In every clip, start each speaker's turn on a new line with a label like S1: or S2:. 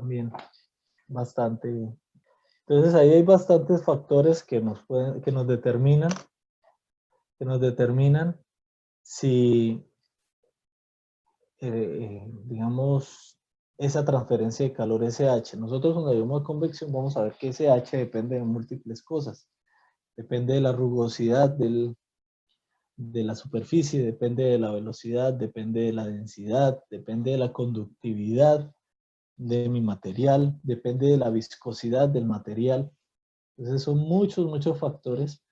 S1: también bastante. Entonces ahí hay bastantes factores que nos determinan si, digamos, esa transferencia de calor SH. Nosotros cuando hablamos de convección vamos a ver que SH depende de múltiples cosas. Depende de la rugosidad de la superficie, depende de la velocidad, depende de la densidad, depende de la conductividad de mi material, depende de la viscosidad del material. Entonces son muchos, muchos factores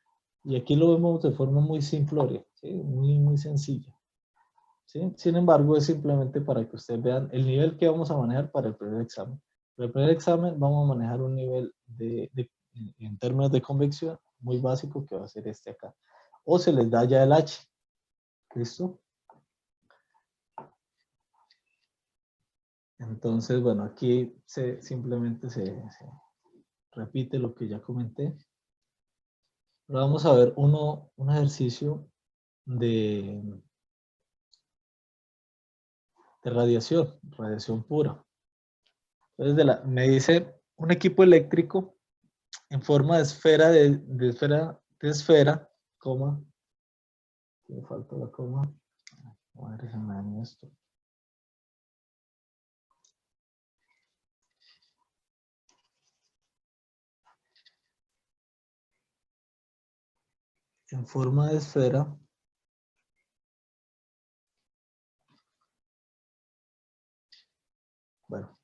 S1: y aquí lo vemos de forma muy simplórea, ¿sí? Muy, muy sencilla. ¿Sí? Sin embargo, es simplemente para que ustedes vean el nivel que vamos a manejar para el primer examen. Para el primer examen vamos a manejar un nivel en términos de convección muy básico que va a ser este acá. O se les da ya el H. ¿Listo? Entonces, bueno, aquí simplemente se repite lo que ya comenté. Ahora vamos a ver un ejercicio de radiación pura. Entonces, me dice un equipo eléctrico en forma de esfera, coma, me falta la coma, a ver, se me dañó esto. En forma de esfera, bueno,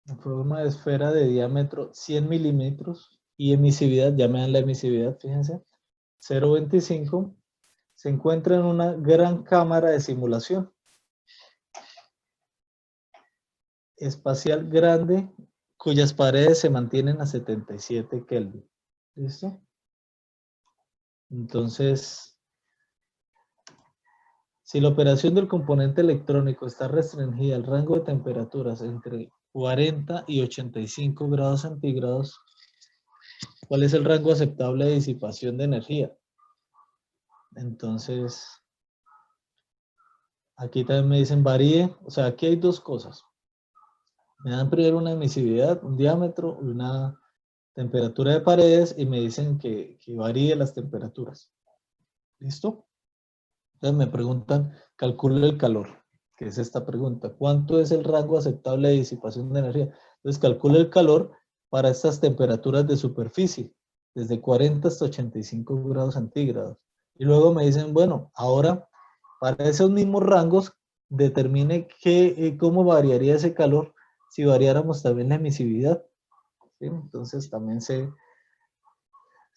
S1: en forma de esfera de diámetro 100 milímetros y emisividad, ya me dan la emisividad, fíjense, 0,25, se encuentra en una gran cámara de simulación espacial grande cuyas paredes se mantienen a 77 Kelvin. ¿Listo? Entonces, si la operación del componente electrónico está restringida al rango de temperaturas entre 40 y 85 grados centígrados, ¿cuál es el rango aceptable de disipación de energía? Entonces, aquí también me dicen varíe, o sea, aquí hay dos cosas. Me dan primero una emisividad, un diámetro, una temperatura de paredes y me dicen que varíe las temperaturas. ¿Listo? Entonces me preguntan, calcule el calor, que es esta pregunta. ¿Cuánto es el rango aceptable de disipación de energía? Entonces calcule el calor para estas temperaturas de superficie, desde 40 hasta 85 grados centígrados. Y luego me dicen, bueno, ahora para esos mismos rangos, determine cómo variaría ese calor si variáramos también la emisividad. ¿Sí? Entonces también se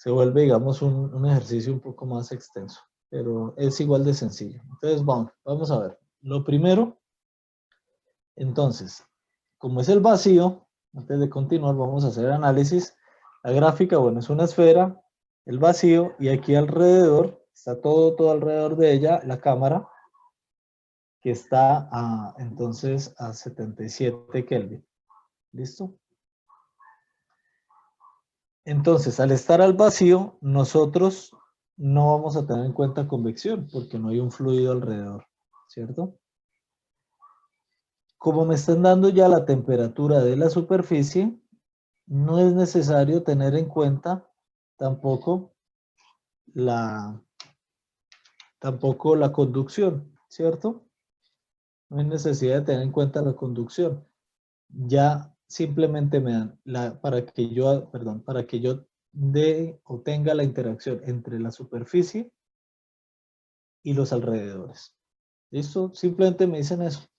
S1: vuelve, digamos, un ejercicio un poco más extenso, pero es igual de sencillo. Entonces, vamos a ver. Lo primero, entonces, como es el vacío, antes de continuar, vamos a hacer análisis. La gráfica, bueno, es una esfera, el vacío, y aquí alrededor, está todo alrededor de ella, la cámara, que está entonces a 77 Kelvin. ¿Listo? Entonces, al estar al vacío, nosotros no vamos a tener en cuenta convección porque no hay un fluido alrededor, ¿cierto? Como me están dando ya la temperatura de la superficie, no es necesario tener en cuenta tampoco la, tampoco la conducción, ¿cierto? No hay necesidad de tener en cuenta la conducción. Ya simplemente me dan para que yo dé o tenga la interacción entre la superficie y los alrededores. ¿Listo? Simplemente me dicen eso.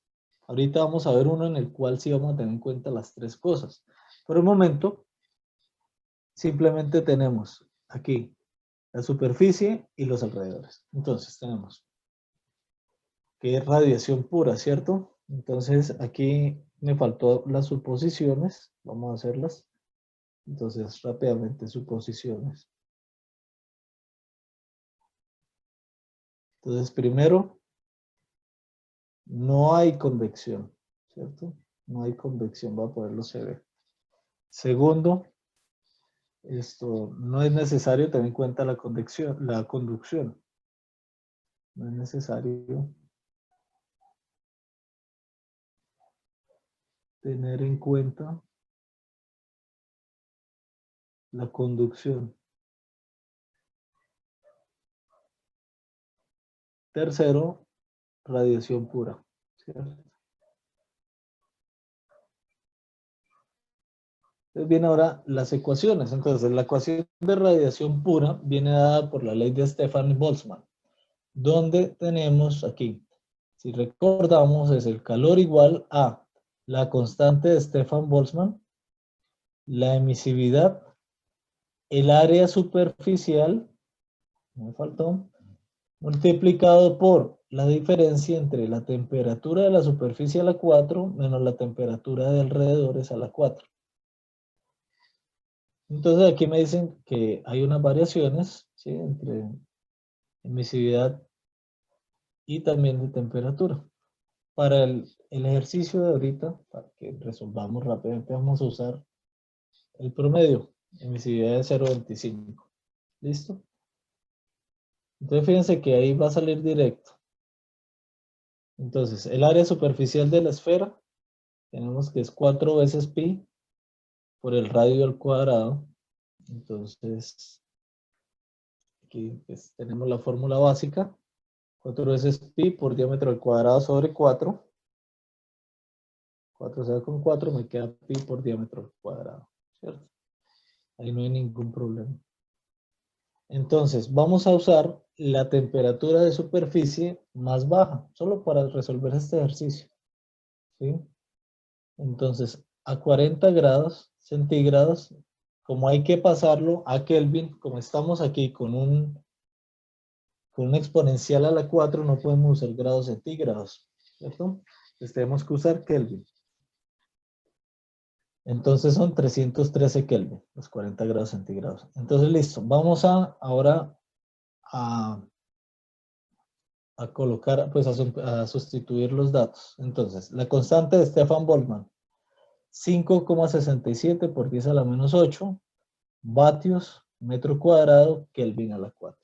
S1: Ahorita vamos a ver uno en el cual sí vamos a tener en cuenta las tres cosas. Por el momento, simplemente tenemos aquí la superficie y los alrededores. Entonces tenemos que es radiación pura, ¿cierto? Entonces aquí me faltó las suposiciones. Vamos a hacerlas. Entonces rápidamente suposiciones. Entonces primero, no hay convección, ¿cierto? No hay convección, va a ponerlo se ve. Segundo, esto no es necesario tener en cuenta la conducción. No es necesario tener en cuenta la conducción. Tercero, radiación pura, ¿cierto? Entonces viene ahora las ecuaciones. Entonces la ecuación de radiación pura viene dada por la ley de Stefan-Boltzmann, donde tenemos aquí, si recordamos, es el calor igual a la constante de Stefan-Boltzmann, la emisividad, el área superficial, me faltó, multiplicado por la diferencia entre la temperatura de la superficie a la 4 menos la temperatura de alrededores a la 4. Entonces aquí me dicen que hay unas variaciones, ¿sí?, entre emisividad y también de temperatura. Para el ejercicio de ahorita, para que resolvamos rápidamente, vamos a usar el promedio, emisividad de 0.25. ¿Listo? Entonces fíjense que ahí va a salir directo. Entonces, el área superficial de la esfera, tenemos que es 4 veces pi por el radio al cuadrado. Entonces, aquí pues, tenemos la fórmula básica. 4 veces pi por diámetro al cuadrado sobre 4. 4 se va con 4, me queda pi por diámetro al cuadrado, ¿cierto? Ahí no hay ningún problema. Entonces, vamos a usar la temperatura de superficie más baja, solo para resolver este ejercicio, ¿sí? Entonces, a 40 grados centígrados, como hay que pasarlo a Kelvin, como estamos aquí con un exponencial a la 4, no podemos usar grados centígrados, ¿cierto? Entonces tenemos que usar Kelvin. Entonces son 313 Kelvin, los 40 grados centígrados. Entonces, listo. Vamos ahora a colocar, pues a sustituir los datos. Entonces, la constante de Stefan-Boltzmann, 5,67 por 10 a la menos 8 vatios metro cuadrado Kelvin a la 4.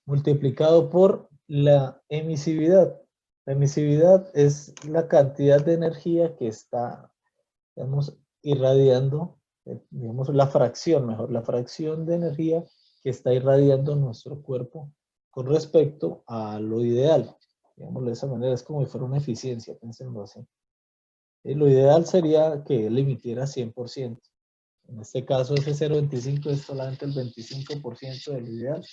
S1: Multiplicado por la emisividad. La emisividad es la cantidad de energía que está, digamos, irradiando, digamos, la fracción, mejor, la fracción de energía que está irradiando nuestro cuerpo con respecto a lo ideal. Digámoslo de esa manera, es como si fuera una eficiencia, pensémoslo así. Lo ideal sería que él emitiera 100%. En este caso, ese 0.25 es solamente el 25% del ideal.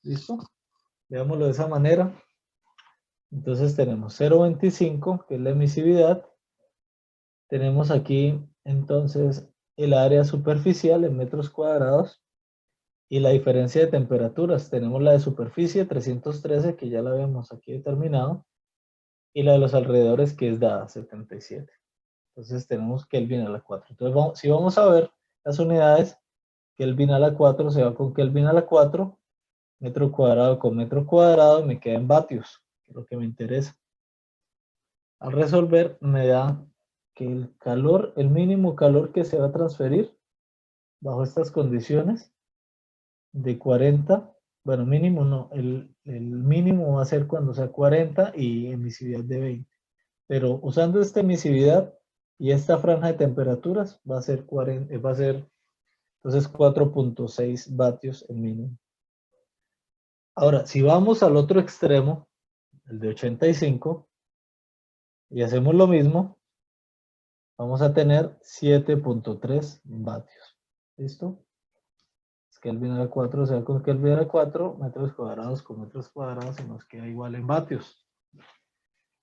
S1: ¿Listo? Veámoslo de esa manera. Entonces tenemos 0.25, que es la emisividad. Tenemos aquí, entonces, el área superficial en metros cuadrados y la diferencia de temperaturas. Tenemos la de superficie, 313, que ya la habíamos aquí determinado, y la de los alrededores, que es dada, 77. Entonces tenemos Kelvin a la 4. Entonces, si vamos a ver las unidades, Kelvin a la 4 se va con Kelvin a la 4, metro cuadrado con metro cuadrado, me queda en vatios, que es lo que me interesa. Al resolver, me da que el calor, el mínimo calor que se va a transferir bajo estas condiciones de 40, bueno, mínimo no, el mínimo va a ser cuando sea 40 y emisividad de 20. Pero usando esta emisividad y esta franja de temperaturas va a ser 40, va a ser entonces 4.6 vatios el mínimo. Ahora, si vamos al otro extremo, el de 85, y hacemos lo mismo, vamos a tener 7.3 vatios. ¿Listo? Kelvin a la 4, o sea, con Kelvin a la 4, metros cuadrados con metros cuadrados, y nos queda igual en vatios.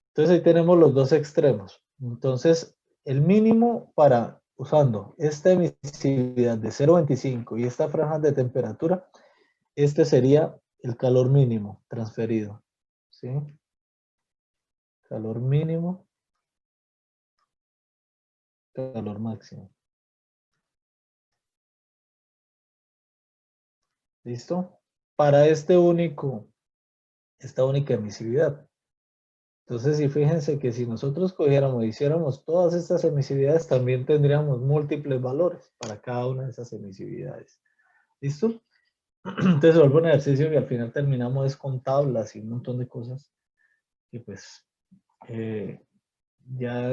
S1: Entonces ahí tenemos los dos extremos. Entonces, el mínimo para, usando esta emisividad de 0.25 y esta franja de temperatura, este sería el calor mínimo transferido. ¿Sí? Calor mínimo, calor máximo. ¿Listo? Para esta única emisividad. Entonces, si fíjense que si nosotros cogiéramos e hiciéramos todas estas emisividades, también tendríamos múltiples valores para cada una de esas emisividades. ¿Listo? Entonces, vuelvo a un ejercicio que al final terminamos con tablas y un montón de cosas que pues ya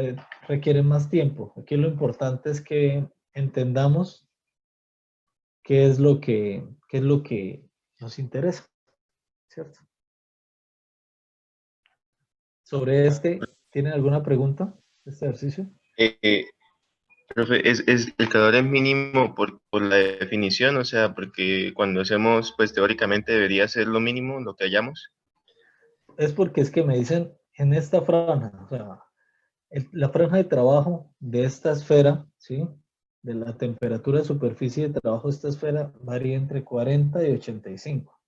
S1: requieren más tiempo. Aquí lo importante es que entendamos qué es lo que nos interesa, ¿cierto? Sobre ¿tienen alguna pregunta de este ejercicio?
S2: Eh, Profe, el calor es mínimo por la definición, o sea, porque cuando hacemos, pues teóricamente debería ser lo mínimo, lo que hallamos.
S1: Es porque es que me dicen en esta franja, o sea, la franja de trabajo de esta esfera, ¿sí? De la temperatura de superficie de trabajo de esta esfera varía entre 40 y 85.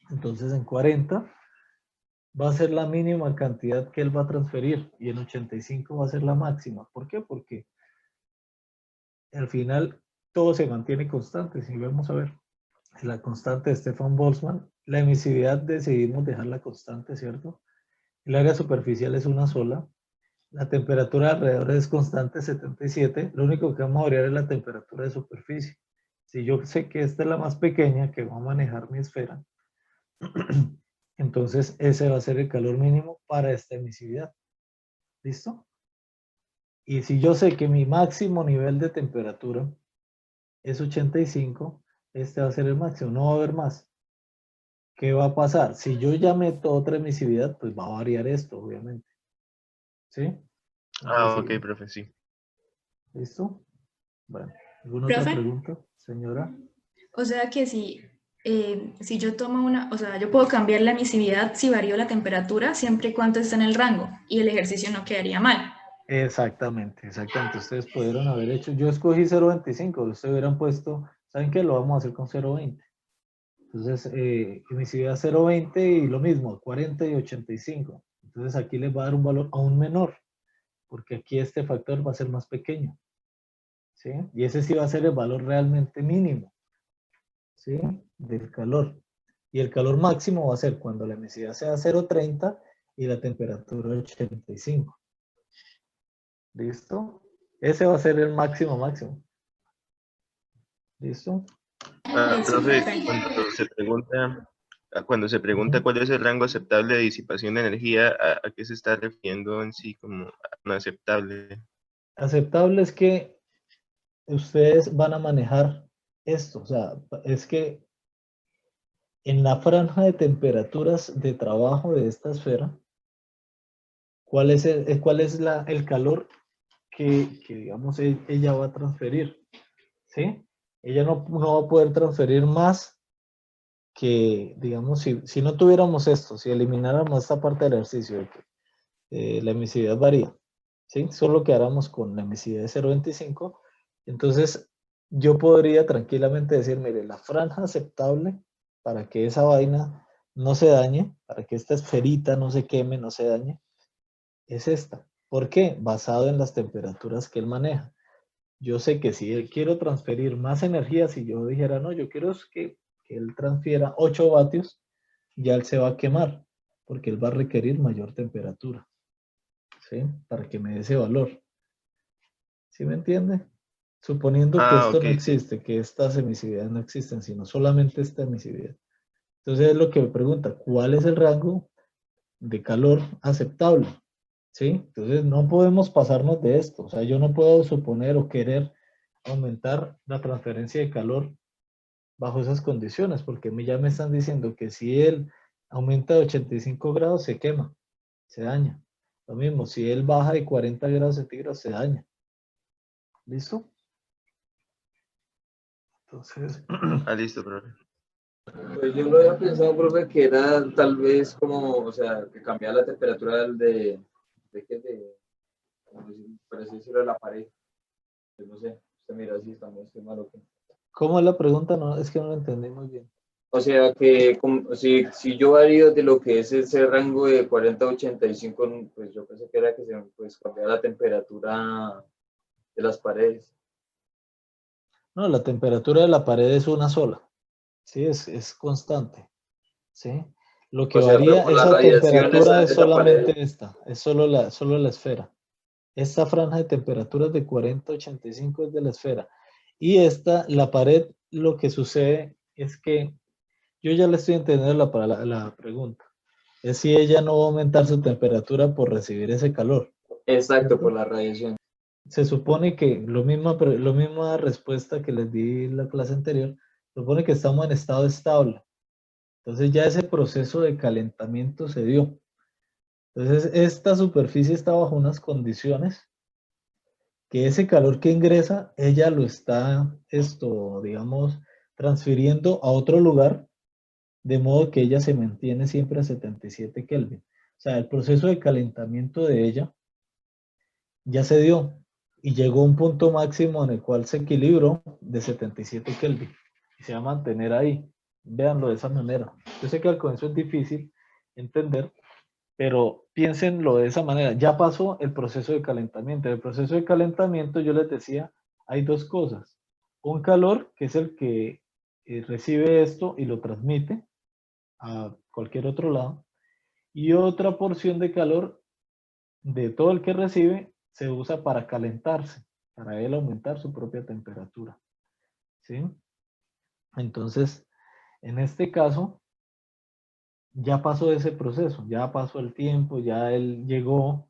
S1: Entonces en 40 va a ser la mínima cantidad que él va a transferir y en 85 va a ser la máxima. ¿Por qué? Porque al final todo se mantiene constante. Si vamos a ver la constante de Stefan Boltzmann, la emisividad decidimos dejarla constante, ¿cierto? El área superficial es una sola. La temperatura alrededor es constante 77. Lo único que vamos a variar es la temperatura de superficie. Si yo sé que esta es la más pequeña que va a manejar mi esfera, entonces ese va a ser el calor mínimo para esta emisividad. ¿Listo? Y si yo sé que mi máximo nivel de temperatura es 85, este va a ser el máximo, no va a haber más. ¿Qué va a pasar? Si yo ya meto otra emisividad, pues va a variar esto, obviamente. ¿Sí? Entonces,
S2: Ah, ok,
S1: sí.
S2: profe, sí.
S1: ¿Listo? Bueno, ¿alguna otra
S3: Profe,
S1: pregunta, señora?
S3: o sea que si yo tomo o sea, yo puedo cambiar la emisividad si varío la temperatura siempre y cuando esté en el rango y el ejercicio no quedaría mal.
S1: Exactamente, exactamente. Ustedes pudieron haber hecho, yo escogí 0.25, ustedes hubieran puesto, ¿saben qué? Lo vamos a hacer con 0.20. Entonces, emisividad 0.20 y lo mismo, 40 y 85. Entonces aquí les va a dar un valor aún menor, porque aquí este factor va a ser más pequeño, ¿sí? Y ese sí va a ser el valor realmente mínimo, ¿sí? Del calor. Y el calor máximo va a ser cuando la emisividad sea 0.30 y la temperatura 85. ¿Listo? Ese va a ser el máximo máximo. ¿Listo?
S2: Ah,
S3: Sí,
S2: profe,
S3: profe.
S2: cuando se pregunta
S1: Ujú.
S2: cuál es el rango aceptable de disipación de energía, ¿a qué se está refiriendo en sí como no aceptable?
S1: Aceptable es que ustedes van a manejar esto. O sea, es que en la franja de temperaturas de trabajo de esta esfera, cuál es el calor que digamos, ella va a transferir? ¿Sí? Ella no va a poder transferir más que, digamos, si no tuviéramos esto, si elimináramos esta parte del ejercicio, de que la emisividad varía, ¿sí? Solo quedáramos con la emisividad de 0.25, entonces yo podría tranquilamente decir, mire, la franja aceptable para que esa vaina no se dañe, para que esta esferita no se queme, no se dañe, es esta. ¿Por qué? Basado en las temperaturas que él maneja. Yo sé que si él quiero transferir más energía, si yo dijera, no, yo quiero que él transfiera 8 vatios, ya él se va a quemar, porque él va a requerir mayor temperatura, ¿sí? Para que me dé ese valor. ¿Sí me entiende? Suponiendo que
S2: Ah,
S1: esto
S2: ok,
S1: no
S2: sí.
S1: existe, que estas emisividades no existen, sino solamente esta emisividad. Entonces es lo que me pregunta, ¿cuál es el rango de calor aceptable? ¿Sí? Entonces no podemos pasarnos de esto. O sea, yo no puedo suponer o querer aumentar la transferencia de calor bajo esas condiciones, porque ya me están diciendo que si él aumenta de 85 grados, se quema, se daña. Lo mismo, si él baja de 40 grados centígrados, se daña. ¿Listo? Entonces,
S2: Ah, listo, profe.
S4: Pues yo lo había pensado, profe, que era tal vez como, o sea, que cambiara la temperatura como por así decirlo, de la pared. Yo no sé, usted mira si estamos estoy mal o qué.
S1: ¿cómo es la pregunta? No, es que no lo entendí muy bien.
S4: O sea, que si yo varío de lo que es ese rango de 40 a 85, pues yo pensé que era que se pues, cambiara la temperatura de las paredes.
S1: No, la temperatura de la pared es una sola, ¿sí? Es constante, ¿sí? Lo que
S4: O sea, pero
S1: varía,
S4: por la
S1: esa
S4: radiación
S1: temperatura es
S4: esa pared.
S1: solamente esta, es solo la esfera. Esta franja de temperaturas de 40 a 85 es de la esfera. Y la pared, lo que sucede es que yo ya le estoy entendiendo la pregunta. Es si ella no va a aumentar su temperatura por recibir ese calor.
S4: Exacto, por la radiación.
S1: Se supone que lo misma respuesta que les di en la clase anterior, se supone que estamos en estado estable. Entonces ya ese proceso de calentamiento se dio. Entonces esta superficie está bajo unas condiciones que ese calor que ingresa, ella lo está, digamos, transfiriendo a otro lugar, de modo que ella se mantiene siempre a 77 Kelvin. O sea, el proceso de calentamiento de ella ya se dio y llegó a un punto máximo en el cual se equilibró de 77 Kelvin y se va a mantener ahí. Véanlo de esa manera. Yo sé que al comienzo es difícil entender, pero piénsenlo de esa manera. Ya pasó el proceso de calentamiento. En el proceso de calentamiento yo les decía, hay dos cosas. Un calor, que es el que recibe esto y lo transmite a cualquier otro lado, y otra porción de calor de todo el que recibe se usa para calentarse, para él aumentar su propia temperatura. ¿Sí? Entonces, en este caso, ya pasó ese proceso, ya pasó el tiempo, ya él llegó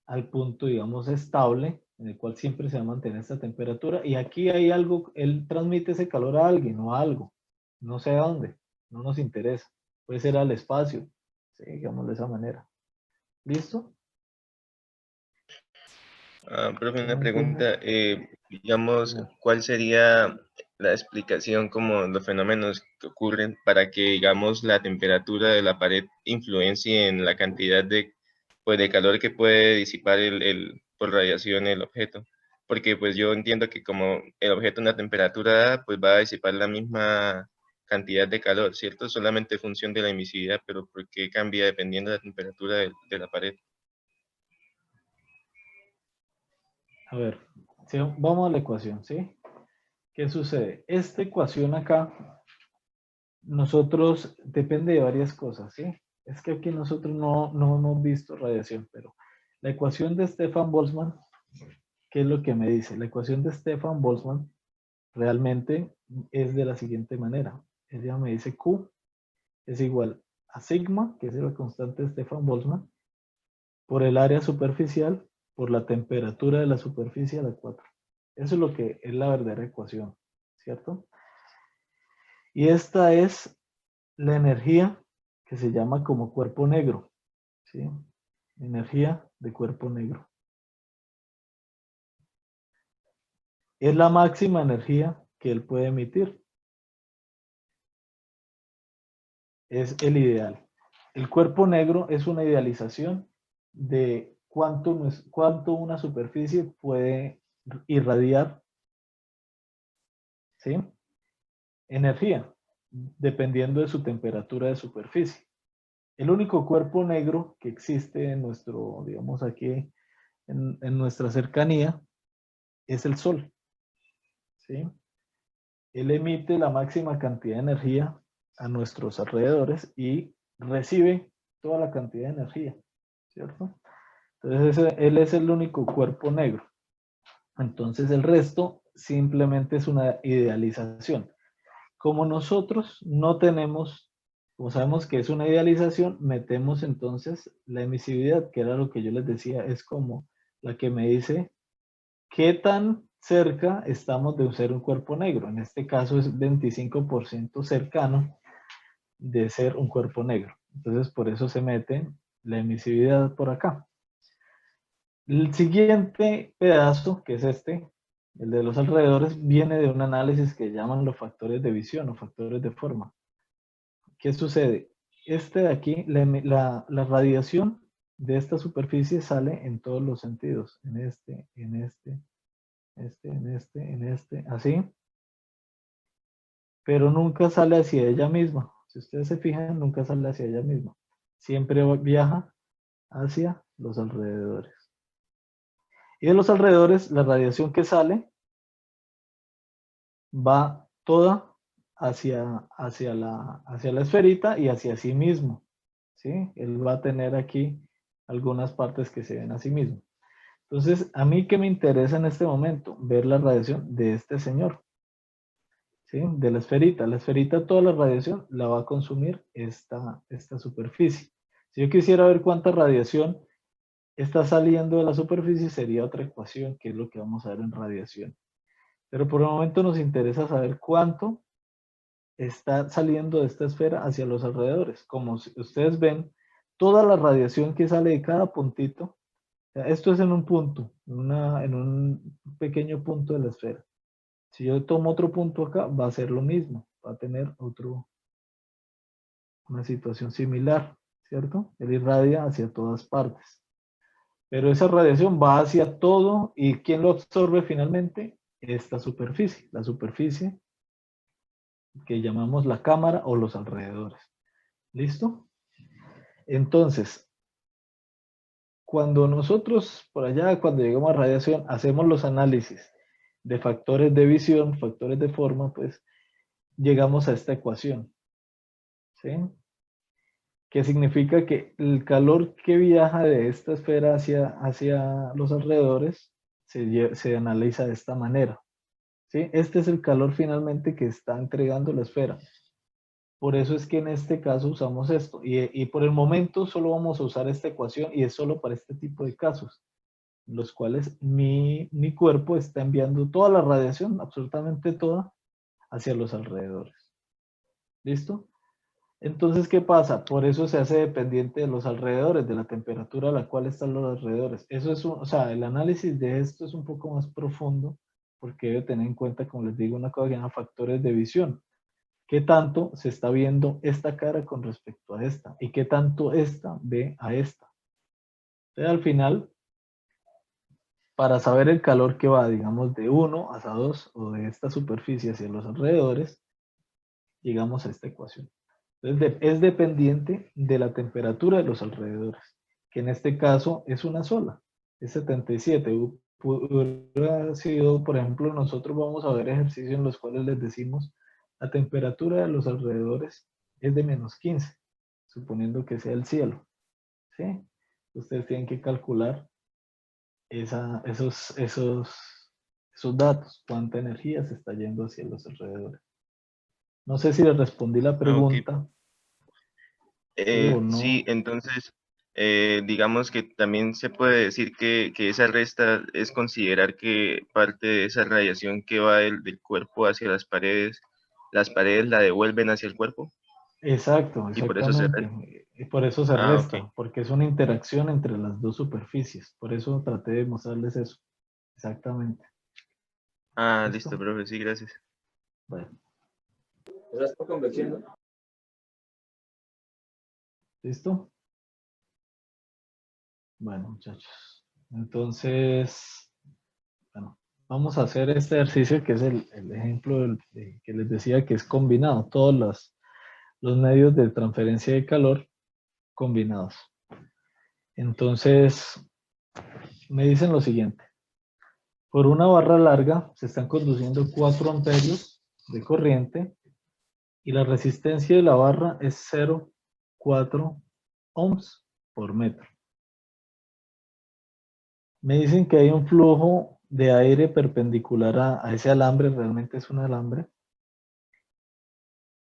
S1: al punto, digamos, estable, en el cual siempre se va a mantener esta temperatura. Y aquí hay algo, él transmite ese calor a alguien o a algo, no sé a dónde, no nos interesa. Puede ser al espacio, ¿sí? Digamos de esa manera. ¿Listo?
S2: Profe,
S1: ¿Sí me
S2: una
S1: entiende?
S2: pregunta, digamos, ¿cuál sería la explicación como los fenómenos que ocurren para que, digamos, la temperatura de la pared influencie en la cantidad de, pues, de calor que puede disipar por radiación el objeto? Porque pues yo entiendo que como el objeto a una temperatura dada, pues va a disipar la misma cantidad de calor, ¿cierto? Solamente en función de la emisividad, pero ¿por qué cambia dependiendo de la temperatura de la pared?
S1: A ver, ¿sí? Vamos a la ecuación, ¿sí? ¿Qué sucede? Esta ecuación acá, nosotros, depende de varias cosas, ¿sí? Es que aquí nosotros no hemos visto radiación, pero la ecuación de Stefan Boltzmann, ¿qué es lo que me dice? La ecuación de Stefan Boltzmann realmente es de la siguiente manera. Ella me dice Q es igual a sigma, que es la constante de Stefan Boltzmann, por el área superficial, por la temperatura de la superficie a la 4. Eso es lo que es la verdadera ecuación, ¿cierto? Y esta es la energía que se llama como cuerpo negro, ¿sí? Energía de cuerpo negro. Es la máxima energía que él puede emitir. Es el ideal. El cuerpo negro es una idealización de cuánto una superficie puede irradiar, ¿sí? Energía, dependiendo de su temperatura de superficie. El único cuerpo negro que existe en nuestro, digamos aquí, en nuestra cercanía, es el Sol, ¿sí? Él emite la máxima cantidad de energía a nuestros alrededores y recibe toda la cantidad de energía, ¿cierto? Entonces él es el único cuerpo negro. Entonces el resto simplemente es una idealización. Como nosotros no tenemos, como sabemos que es una idealización, metemos entonces la emisividad, que era lo que yo les decía, es como la que me dice qué tan cerca estamos de ser un cuerpo negro. En este caso es 25% cercano de ser un cuerpo negro. Entonces por eso se mete la emisividad por acá. El siguiente pedazo, que es este, el de los alrededores, viene de un análisis que llaman los factores de visión o factores de forma. ¿Qué sucede? Este de aquí, la radiación de esta superficie sale en todos los sentidos, en este, en este, así, pero nunca sale hacia ella misma. Si ustedes se fijan, nunca sale hacia ella misma. Siempre viaja hacia los alrededores. Y de los alrededores, la radiación que sale va toda hacia la esferita y hacia sí mismo, ¿sí? Él va a tener aquí algunas partes que se ven a sí mismo. Entonces, ¿a mí qué me interesa en este momento? Ver la radiación de este señor, ¿sí? De la esferita. La esferita, toda la radiación la va a consumir esta superficie. Si yo quisiera ver cuánta radiación está saliendo de la superficie sería otra ecuación, que es lo que vamos a ver en radiación. Pero por el momento nos interesa saber cuánto está saliendo de esta esfera hacia los alrededores. Como ustedes ven, toda la radiación que sale de cada puntito, o sea, esto es en un punto, en un pequeño punto de la esfera. Si yo tomo otro punto acá, va a ser lo mismo, va a tener una situación similar, ¿cierto? Él irradia hacia todas partes. Pero esa radiación va hacia todo, ¿y quién lo absorbe finalmente? Esta superficie, la superficie que llamamos la cámara o los alrededores. ¿Listo? Entonces, cuando nosotros por allá, cuando llegamos a radiación, hacemos los análisis de factores de visión, factores de forma, pues llegamos a esta ecuación. ¿Sí? Que significa que el calor que viaja de esta esfera hacia los alrededores se analiza de esta manera. ¿Sí? Este es el calor finalmente que está entregando la esfera. Por eso es que en este caso usamos esto. Y por el momento solo vamos a usar esta ecuación y es solo para este tipo de casos, en los cuales mi cuerpo está enviando toda la radiación, absolutamente toda, hacia los alrededores. ¿Listo? Entonces, ¿qué pasa? Por eso se hace dependiente de los alrededores, de la temperatura a la cual están los alrededores. Eso es o sea, el análisis de esto es un poco más profundo porque debe tener en cuenta, como les digo, una cosa que se llama factores de visión. ¿Qué tanto se está viendo esta cara con respecto a esta? ¿Y qué tanto esta ve a esta? Entonces, al final, para saber el calor que va, digamos, de 1 hasta 2 o de esta superficie hacia los alrededores, llegamos a esta ecuación. Entonces, es dependiente de la temperatura de los alrededores, que en este caso es una sola, es 77. Hubiera sido, por ejemplo, nosotros vamos a ver ejercicios en los cuales les decimos la temperatura de los alrededores es de -15, suponiendo que sea el cielo. ¿Sí? Ustedes tienen que calcular esos datos, cuánta energía se está yendo hacia los alrededores. No sé si les respondí la pregunta. ¿Sí o no?
S2: Sí, entonces, digamos que también se puede decir que esa resta es considerar que parte de esa radiación que va del cuerpo hacia las paredes la devuelven hacia el cuerpo.
S1: Exacto,
S2: Y por eso se
S1: exactamente. Y por eso se
S2: Ah,
S1: resta,
S2: ok.
S1: porque es una interacción entre las dos superficies. Por eso traté de mostrarles eso. Exactamente.
S2: Ah,
S1: ¿Listo?
S2: listo, profe, sí, gracias.
S1: Bueno,
S4: ¿Esa es por convección, no?
S1: ¿listo? Bueno, muchachos. Entonces, bueno, vamos a hacer este ejercicio que es el ejemplo que les decía que es combinado. Todos los medios de transferencia de calor combinados. Entonces, me dicen lo siguiente. Por una barra larga se están conduciendo 4 amperios de corriente y la resistencia de la barra es 0,4 ohms por metro. Me dicen que hay un flujo de aire perpendicular a ese alambre, realmente es un alambre,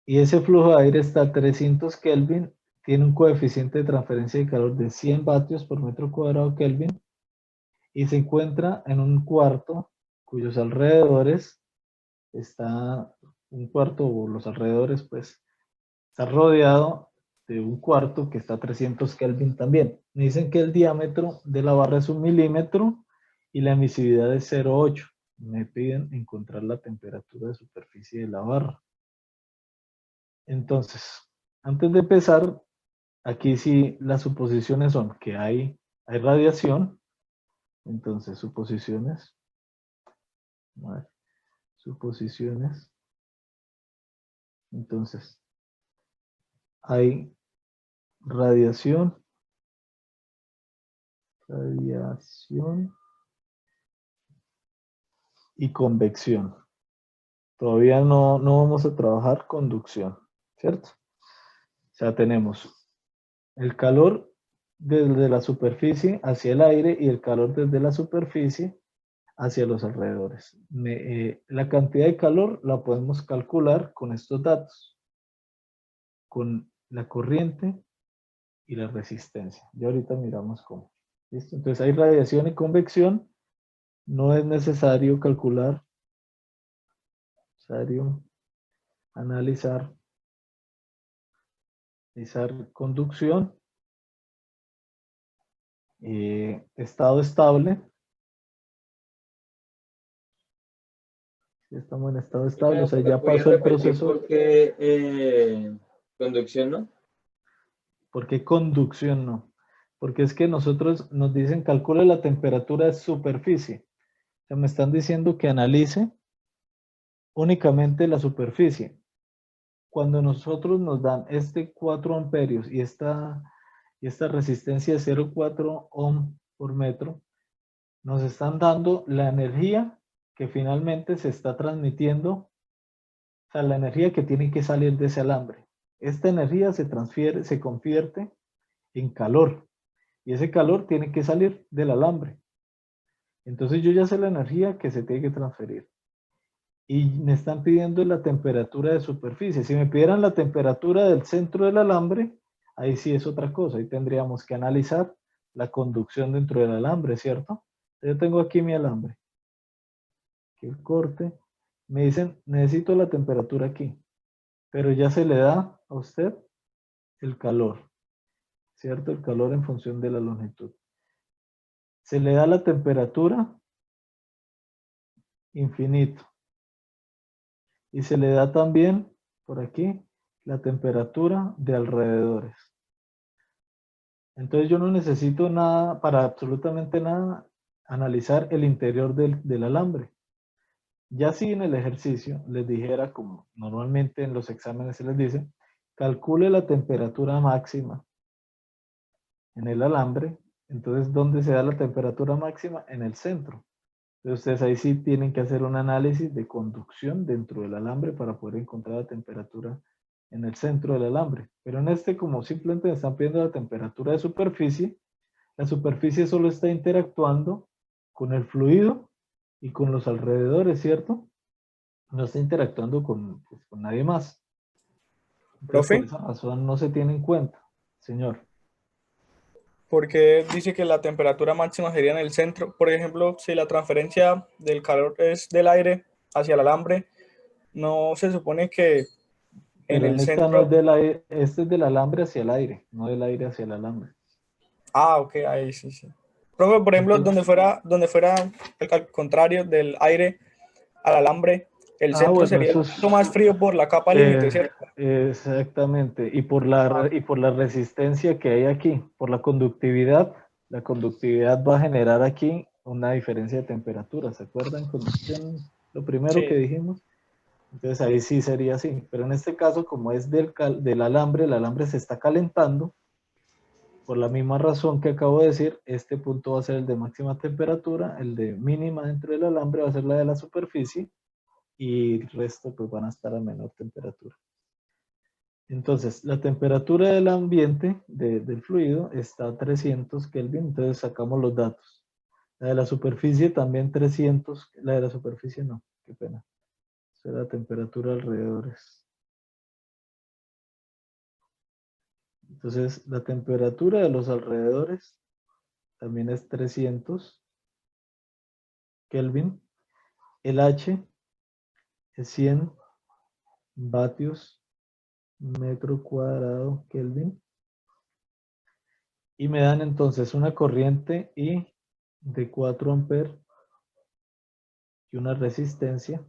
S1: y ese flujo de aire está a 300 Kelvin, tiene un coeficiente de transferencia de calor de 100 vatios por metro cuadrado Kelvin, y se encuentra en un cuarto cuyos alrededores está un cuarto o los alrededores, pues, está rodeado de un cuarto que está a 300 Kelvin también. Me dicen que el diámetro de la barra es 1 milímetro y la emisividad es 0,8. Me piden encontrar la temperatura de superficie de la barra. Entonces, antes de empezar, aquí sí las suposiciones son que hay radiación. Entonces, suposiciones. Suposiciones. Entonces, hay radiación y convección. Todavía no vamos a trabajar conducción, ¿cierto? O sea, tenemos el calor desde la superficie hacia el aire y el calor desde la superficie hacia los alrededores. La cantidad de calor la podemos calcular con estos datos, con la corriente y la resistencia. Ya ahorita miramos cómo. ¿Listo? Entonces hay radiación y convección. No es necesario calcular, necesario analizar conducción, estado estable. Si estamos en estado estable, o sea, ya
S4: ¿Voy a
S1: pasó el
S4: repetir
S1: proceso.
S4: por qué conducción no?
S1: ¿Por qué conducción no? Porque es que nosotros nos dicen calcule la temperatura de superficie. O sea, me están diciendo que analice únicamente la superficie. Cuando nosotros nos dan este 4 amperios y esta resistencia de 0,4 ohm por metro, nos están dando la energía que finalmente se está transmitiendo, o sea, la energía que tiene que salir de ese alambre. Esta energía se transfiere, se convierte en calor y ese calor tiene que salir del alambre. Entonces yo ya sé la energía que se tiene que transferir. Y me están pidiendo la temperatura de superficie. Si me pidieran la temperatura del centro del alambre, ahí sí es otra cosa. Ahí tendríamos que analizar la conducción dentro del alambre, ¿cierto? Yo tengo aquí mi alambre. Aquí el corte. Me dicen, necesito la temperatura aquí. Pero ya se le da a usted el calor, ¿cierto? El calor en función de la longitud. Se le da la temperatura infinito. Y se le da también, por aquí, la temperatura de alrededores. Entonces yo no necesito nada, para absolutamente nada, analizar el interior del alambre. Ya si en el ejercicio les dijera, como normalmente en los exámenes se les dice, calcule la temperatura máxima en el alambre. Entonces, ¿dónde se da la temperatura máxima? En el centro. Entonces, ustedes ahí sí tienen que hacer un análisis de conducción dentro del alambre para poder encontrar la temperatura en el centro del alambre. Pero en este, como simplemente me están pidiendo la temperatura de superficie, la superficie solo está interactuando con el fluido y con los alrededores, ¿cierto? No está interactuando pues, con nadie más. Entonces, por
S5: Profe,
S1: esa razón no se tiene en cuenta, señor.
S5: porque dice que la temperatura máxima sería en el centro. Por ejemplo, si la transferencia del calor es del aire hacia el alambre, no se supone que en
S1: Pero en
S5: el
S1: esta no es
S5: centro...
S1: del aire, este es del alambre hacia el aire, no del aire hacia el alambre.
S5: Ah, ok, ahí sí, sí. Profe, por ejemplo,
S1: Entonces,
S5: donde fuera al contrario del aire al alambre, el centro
S1: bueno,
S5: sería
S1: eso
S5: el
S1: es
S5: punto más frío por la capa límite, ¿cierto?
S1: exactamente. Y por
S5: Ah,
S1: la resistencia que hay aquí, por la conductividad va a generar aquí una diferencia de temperatura. ¿Se acuerdan? Conducción, lo primero que
S5: sí.
S1: dijimos. Entonces ahí sí sería así. Pero en este caso, como es del alambre, el alambre se está calentando. Por la misma razón que acabo de decir, este punto va a ser el de máxima temperatura, el de mínima dentro del alambre va a ser la de la superficie y el resto pues van a estar a menor temperatura. Entonces, la temperatura del ambiente, del fluido, está a 300 Kelvin, entonces sacamos los datos. La de la superficie también 300, la de la superficie no, qué pena. Esa es la temperatura alrededores. Entonces, la temperatura de los alrededores también es 300 Kelvin. El H es 100 vatios metro cuadrado Kelvin. Y me dan entonces una corriente I de 4 amperes y una resistencia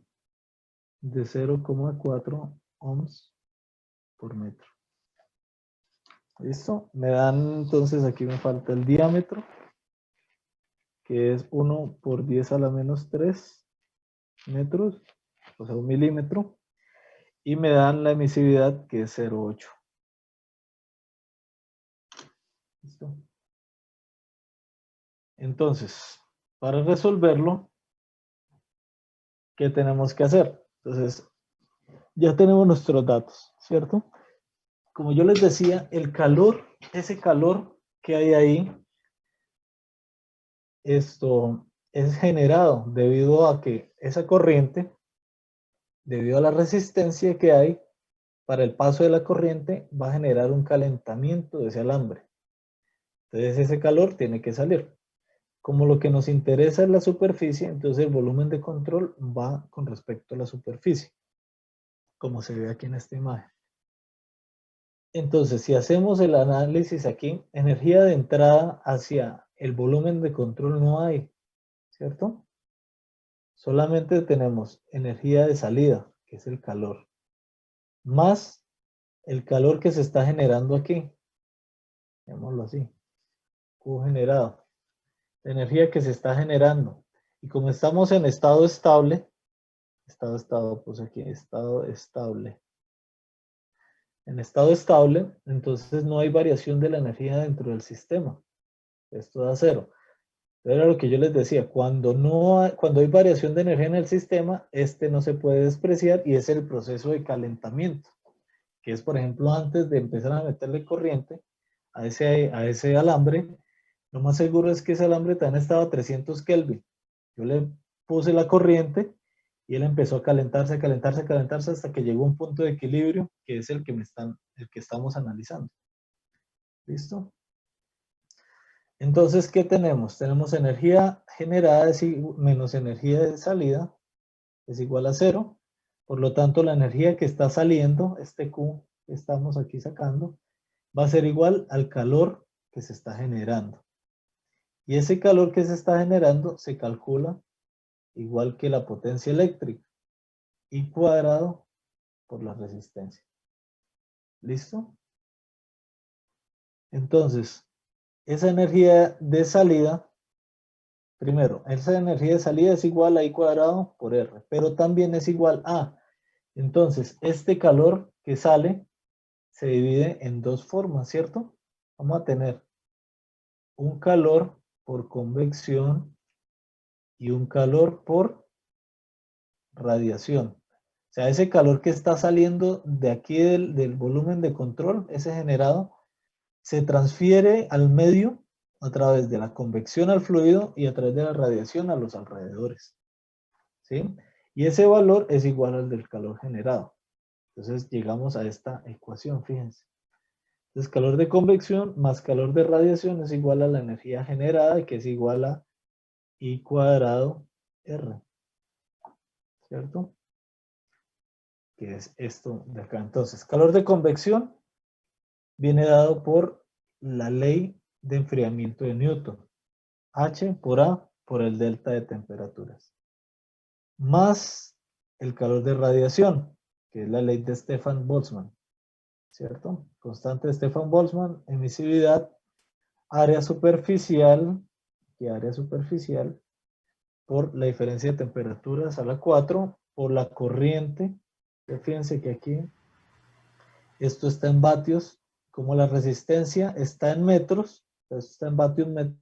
S1: de 0,4 ohms por metro. ¿Listo? Me dan entonces, aquí me falta el diámetro, que es 1 por 10 a la menos 3 metros, o sea, 1 milímetro. Y me dan la emisividad, que es 0,8. ¿Listo? Entonces, para resolverlo, ¿qué tenemos que hacer? Entonces, ya tenemos nuestros datos, ¿cierto? Como yo les decía, el calor, ese calor que hay ahí, esto es generado debido a que esa corriente, debido a la resistencia que hay para el paso de la corriente, va a generar un calentamiento de ese alambre. Entonces ese calor tiene que salir. Como lo que nos interesa es la superficie, entonces el volumen de control va con respecto a la superficie, como se ve aquí en esta imagen. Entonces, si hacemos el análisis aquí, energía de entrada hacia el volumen de control no hay, ¿cierto? Solamente tenemos energía de salida, que es el calor, más el calor que se está generando aquí, llamémoslo así, Q generado, la energía que se está generando. Y como estamos en estado estable, pues aquí, estado estable. En estado estable, entonces no hay variación de la energía dentro del sistema. Esto da cero. Era lo que yo les decía, cuando hay variación de energía en el sistema, este no se puede despreciar y es el proceso de calentamiento, que es, por ejemplo, antes de empezar a meterle corriente a ese alambre, lo más seguro es que ese alambre también estaba a 300 Kelvin. Yo le puse la corriente y él empezó a calentarse, a calentarse, a calentarse hasta que llegó a un punto de equilibrio, que es el que estamos analizando. ¿Listo? Entonces, ¿qué tenemos? Tenemos energía generada menos energía de salida es igual a 0. Por lo tanto, la energía que está saliendo, este Q que estamos aquí sacando, va a ser igual al calor que se está generando. Y ese calor que se está generando se calcula igual que la potencia eléctrica, I cuadrado por la resistencia. ¿Listo? Entonces, esa energía de salida, primero, esa energía de salida es igual a I cuadrado por R, pero también es igual a, entonces, este calor que sale se divide en dos formas, ¿cierto? Vamos a tener un calor por convección y un calor por radiación. O sea, ese calor que está saliendo de aquí del volumen de control, ese generado, se transfiere al medio a través de la convección al fluido y a través de la radiación a los alrededores. ¿Sí? Y ese valor es igual al del calor generado. Entonces llegamos a esta ecuación, fíjense. Entonces calor de convección más calor de radiación es igual a la energía generada, que es igual a I cuadrado R. ¿Cierto? Que es esto de acá. Entonces, calor de convección viene dado por la ley de enfriamiento de Newton. H por A por el delta de temperaturas. Más el calor de radiación, que es la ley de Stefan-Boltzmann. ¿Cierto? Constante de Stefan-Boltzmann, emisividad, área superficial, y área superficial, por la diferencia de temperaturas a la 4, por la corriente. Fíjense que aquí esto está en vatios, como la resistencia está en metros, esto está en vatios metros.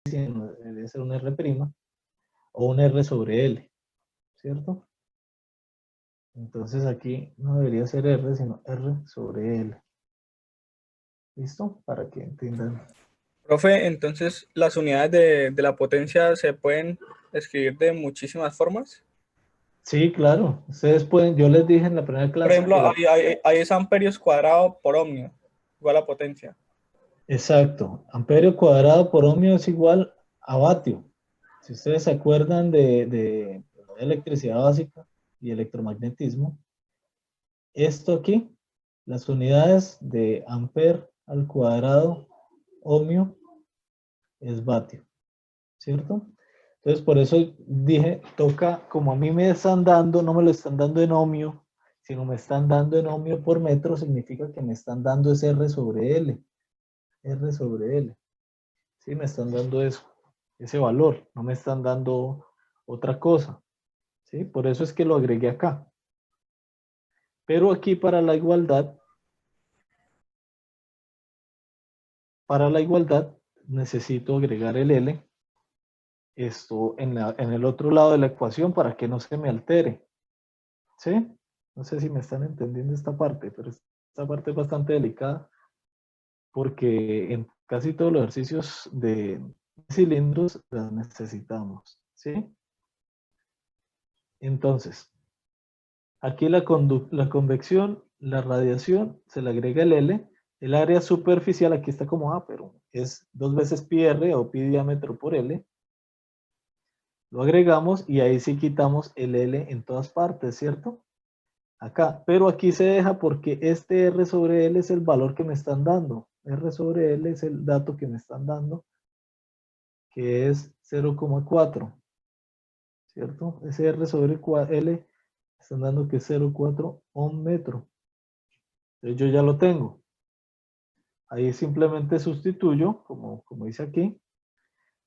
S1: Debe ser un R' o un R sobre L, ¿cierto? Entonces aquí no debería ser R, sino R sobre L. ¿Listo? Para que entiendan.
S5: Profe, entonces las unidades de la potencia se pueden escribir de muchísimas formas.
S1: Sí, claro. Ustedes pueden, yo les dije en la primera
S5: Por
S1: clase
S5: ejemplo,
S1: que
S5: hay es amperios cuadrado por ohmio, igual a potencia.
S1: exacto, amperio cuadrado por ohmio es igual a vatio. Si ustedes se acuerdan de electricidad básica y electromagnetismo, esto aquí, las unidades de amper al cuadrado ohmio es vatio, ¿cierto? Entonces por eso dije, toca, como a mí me están dando, no me lo están dando en ohmio, sino me están dando en ohmio por metro, significa que me están dando ese R sobre L. R sobre L. Sí, me están dando eso. ese valor, no me están dando otra cosa, ¿sí? Por eso es que lo agregué acá. Pero aquí para la igualdad necesito agregar el L, esto en el otro lado de la ecuación para que no se me altere, ¿sí? No sé si me están entendiendo esta parte, pero esta parte es bastante delicada porque en casi todos los ejercicios de cilindros las necesitamos, ¿sí? Entonces, aquí la convección, la radiación, se le agrega el L, el área superficial aquí está como A, pero es 2 veces pi r o pi diámetro por L. Lo agregamos y ahí sí quitamos el L en todas partes, ¿cierto? Acá, pero aquí se deja porque este R sobre L es el valor que me están dando. R sobre L es el dato que me están dando, que es 0,4, ¿cierto? Ese R sobre L están dando que es 0,4 ohm metro. Entonces yo ya lo tengo. Ahí simplemente sustituyo, como dice aquí.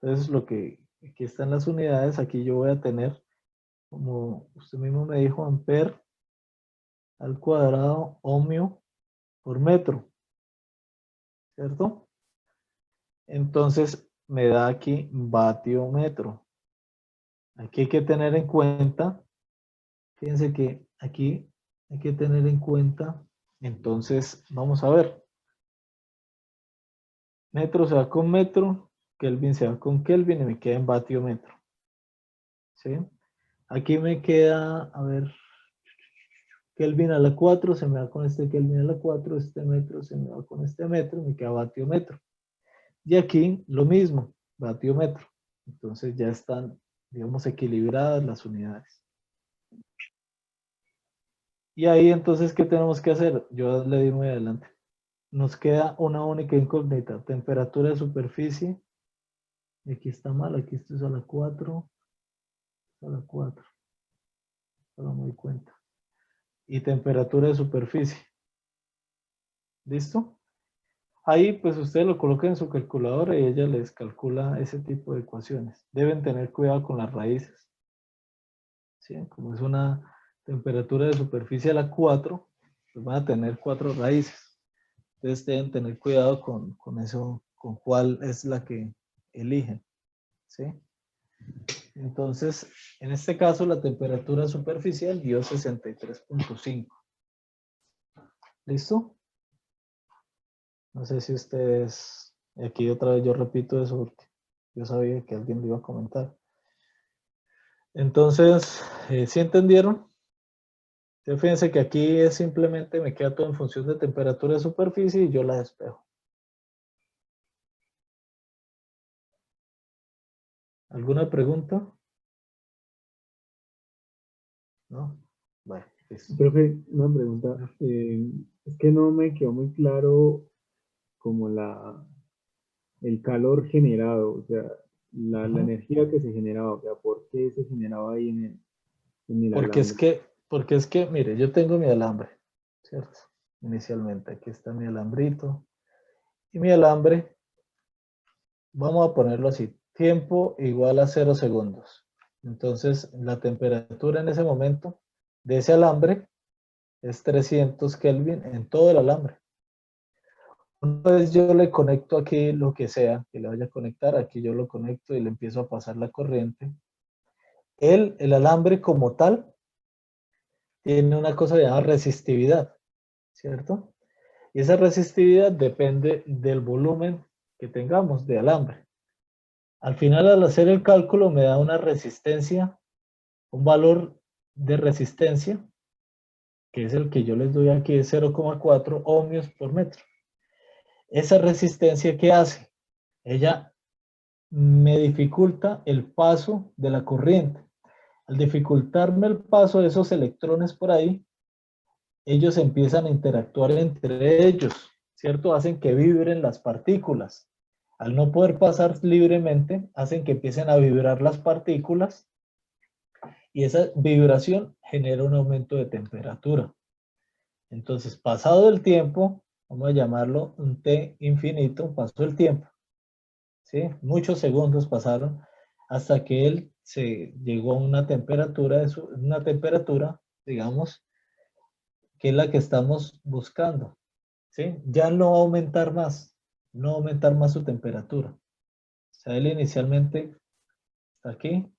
S1: Entonces lo que aquí están las unidades, aquí yo voy a tener, como usted mismo me dijo, amper al cuadrado ohmio por metro, ¿cierto? Entonces me da aquí vatio metro. Aquí hay que tener en cuenta, fíjense que aquí hay que tener en cuenta, entonces vamos a ver, metro se va con metro, Kelvin se va con Kelvin y me queda en vatio metro, ¿sí? Aquí me queda, a ver, Kelvin a la 4, se me va con este Kelvin a la 4, este metro se me va con este metro, me queda vatio metro. Y aquí lo mismo, vatio metro. Entonces ya están, digamos, equilibradas las unidades. Y ahí entonces, ¿qué tenemos que hacer? Yo le di muy adelante. Nos queda una única incógnita, temperatura de superficie. Aquí está mal, aquí esto es a la 4, a la 4. No me doy cuenta. Y temperatura de superficie. ¿Listo? Ahí pues usted lo coloca en su calculadora y ella les calcula ese tipo de ecuaciones. Deben tener cuidado con las raíces, ¿sí? Como es una temperatura de superficie a la 4, pues van a tener 4 raíces. Entonces deben tener cuidado con eso, con cuál es la que eligen, ¿sí? Entonces, en este caso la temperatura superficial dio 63.5. ¿Listo? No sé si ustedes, aquí otra vez yo repito eso porque yo sabía que alguien lo iba a comentar. Entonces, ¿sí entendieron? Entonces, fíjense que aquí es simplemente me queda todo en función de temperatura de superficie y yo la despejo. ¿Alguna pregunta? ¿No? Bueno, listo.
S6: Profe, una pregunta. Es que no me quedó muy claro como el calor generado, o sea, la energía que se generaba, o sea, ¿por qué se generaba ahí en el alambre?
S1: Porque es que, mire, yo tengo mi alambre, ¿cierto? Inicialmente, aquí está mi alambrito. Y mi alambre, vamos a ponerlo así, tiempo igual a 0 segundos. Entonces, la temperatura en ese momento de ese alambre es 300 Kelvin en todo el alambre. Una vez yo le conecto aquí lo que sea que le vaya a conectar, aquí yo lo conecto y le empiezo a pasar la corriente. El alambre como tal tiene una cosa llamada resistividad, ¿cierto? Y esa resistividad depende del volumen que tengamos de alambre. Al final, al hacer el cálculo, me da una resistencia, un valor de resistencia, que es el que yo les doy aquí, de 0,4 ohmios por metro. Esa resistencia, ¿qué hace? Ella me dificulta el paso de la corriente. Al dificultarme el paso de esos electrones por ahí, ellos empiezan a interactuar entre ellos, ¿cierto? Hacen que vibren las partículas. Al no poder pasar libremente, hacen que empiecen a vibrar las partículas y esa vibración genera un aumento de temperatura. Entonces, pasado el tiempo, vamos a llamarlo un T infinito, pasó el tiempo, ¿sí? Muchos segundos pasaron hasta que él se llegó a una temperatura, digamos, que es la que estamos buscando, ¿sí? Ya no va a aumentar más, no va a aumentar más su temperatura. O sea, él inicialmente está aquí,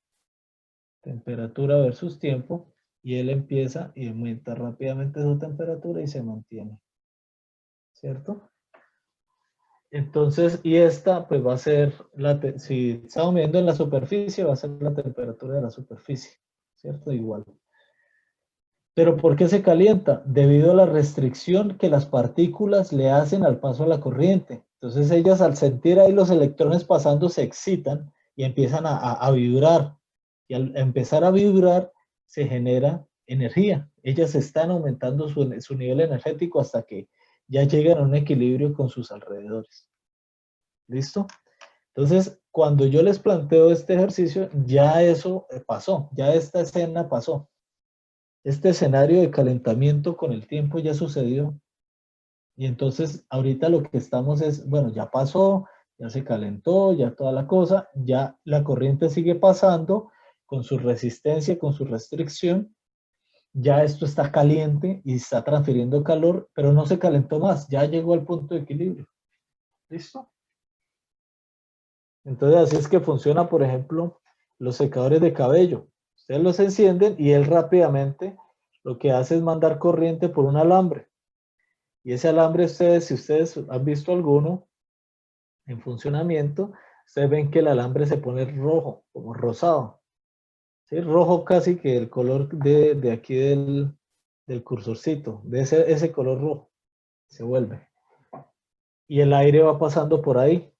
S1: temperatura versus tiempo, y él empieza y aumenta rápidamente su temperatura y se mantiene, ¿cierto? Entonces, y esta pues va a ser, si estamos midiendo en la superficie, va a ser la temperatura de la superficie, ¿cierto? Igual. ¿Pero por qué se calienta? Debido a la restricción que las partículas le hacen al paso de la corriente. Entonces ellas al sentir ahí los electrones pasando se excitan y empiezan a vibrar. Y al empezar a vibrar se genera energía. Ellas están aumentando su nivel energético hasta que ya llegan a un equilibrio con sus alrededores. ¿Listo? Entonces, cuando yo les planteo este ejercicio, ya eso pasó, ya esta escena pasó. Este escenario de calentamiento con el tiempo ya sucedió. Y entonces ahorita lo que estamos es, bueno, ya pasó, ya se calentó, ya toda la cosa, ya la corriente sigue pasando con su resistencia, con su restricción. Ya esto está caliente y está transfiriendo calor, pero no se calentó más, ya llegó al punto de equilibrio. ¿Listo? Entonces así es que funciona, por ejemplo, los secadores de cabello. Ustedes los encienden y él rápidamente lo que hace es mandar corriente por un alambre. Y ese alambre, si ustedes han visto alguno en funcionamiento, ustedes ven que el alambre se pone rojo, como rosado. ¿Sí? Rojo casi que el color de aquí del cursorcito, de ese color rojo, se vuelve. Y el aire va pasando por ahí.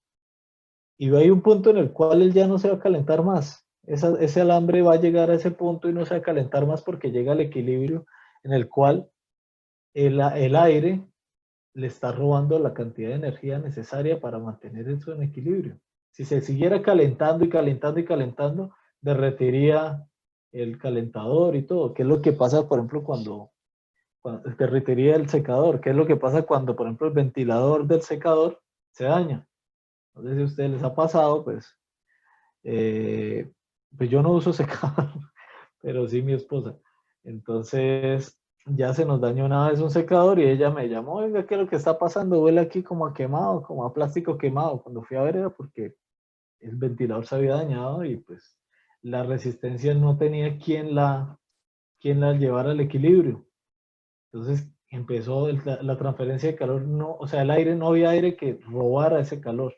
S1: Y hay un punto en el cual él ya no se va a calentar más. Ese alambre va a llegar a ese punto y no se va a calentar más porque llega al equilibrio en el cual el aire le está robando la cantidad de energía necesaria para mantener eso en equilibrio. Si se siguiera calentando y calentando y calentando, derretiría el calentador y todo. ¿Qué es lo que pasa, por ejemplo, cuando derretiría el secador? ¿Qué es lo que pasa cuando, por ejemplo, el ventilador del secador se daña? No sé si a ustedes les ha pasado, pues yo no uso secador, pero sí mi esposa. Entonces ya se nos dañó una vez un secador y ella me llamó, oiga, ¿qué es lo que está pasando? Huele aquí como a quemado, como a plástico quemado. Cuando fui a ver era porque el ventilador se había dañado y pues la resistencia no tenía quien la llevara al equilibrio. Entonces empezó la transferencia de calor, no, o sea, el aire, no había aire que robara ese calor.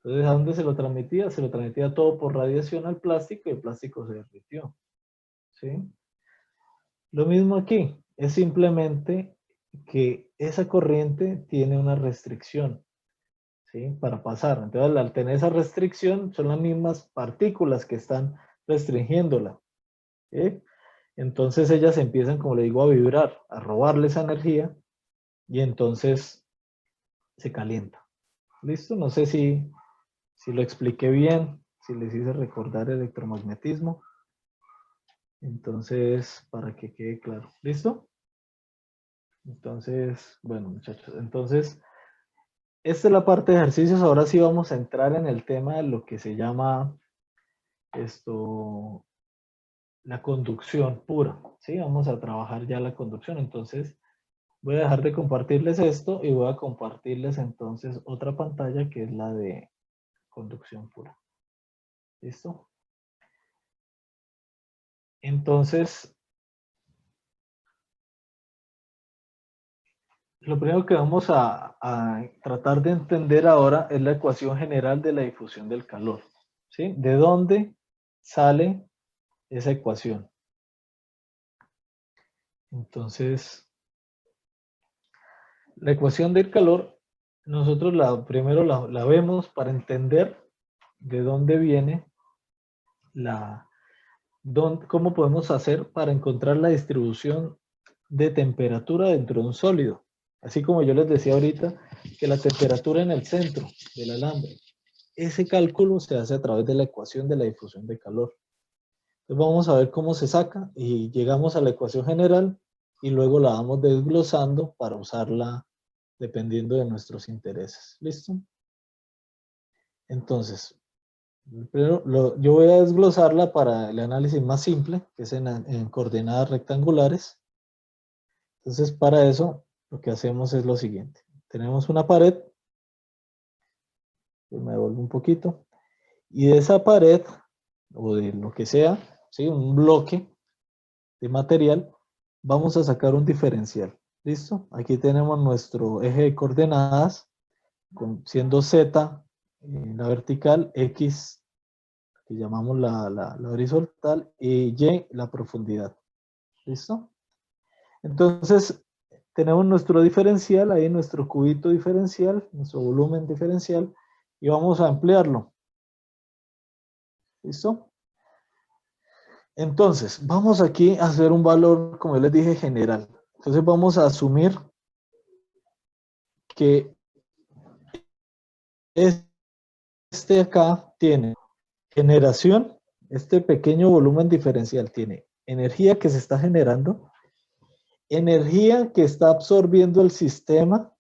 S1: Entonces, ¿a dónde se lo transmitía? Se lo transmitía todo por radiación al plástico y el plástico se derritió. ¿Sí? Lo mismo aquí, es simplemente que esa corriente tiene una restricción, ¿sí? Para pasar. Entonces, al tener esa restricción, son las mismas partículas que están restringiéndola. ¿Sí? Entonces, ellas empiezan, como le digo, a vibrar, a robarle esa energía y entonces se calienta. ¿Listo? No sé si lo expliqué bien, si les hice recordar electromagnetismo. Entonces, para que quede claro. ¿Listo? Entonces, bueno, muchachos, entonces, esta es la parte de ejercicios. Ahora sí vamos a entrar en el tema de lo que se llama la conducción pura. ¿Sí? Vamos a trabajar ya la conducción. Entonces, voy a dejar de compartirles esto y voy a compartirles entonces otra pantalla que es la de conducción pura. ¿Listo? Entonces, lo primero que vamos a tratar de entender ahora es la ecuación general de la difusión del calor. ¿Sí? ¿De dónde sale esa ecuación? Entonces, la ecuación del calor, nosotros primero la vemos para entender de dónde viene cómo podemos hacer para encontrar la distribución de temperatura dentro de un sólido. Así como yo les decía ahorita, que la temperatura en el centro del alambre, ese cálculo se hace a través de la ecuación de la difusión de calor. Entonces vamos a ver cómo se saca y llegamos a la ecuación general y luego la vamos desglosando para usarla dependiendo de nuestros intereses. ¿Listo? Entonces, primero, yo voy a desglosarla para el análisis más simple, que es en coordenadas rectangulares. Entonces, para eso, lo que hacemos es lo siguiente. Tenemos una pared, yo me devuelvo un poquito, y de esa pared, o de lo que sea, ¿sí? Un bloque de material, vamos a sacar un diferencial. ¿Listo? Aquí tenemos nuestro eje de coordenadas, siendo Z la vertical, X, que llamamos la horizontal, y Y la profundidad. ¿Listo? Entonces, tenemos nuestro diferencial, ahí nuestro cubito diferencial, nuestro volumen diferencial, y vamos a ampliarlo. ¿Listo? Entonces, vamos aquí a hacer un valor, como yo les dije, general. Entonces vamos a asumir que este acá tiene generación, este pequeño volumen diferencial tiene energía que se está generando, energía que está absorbiendo el sistema,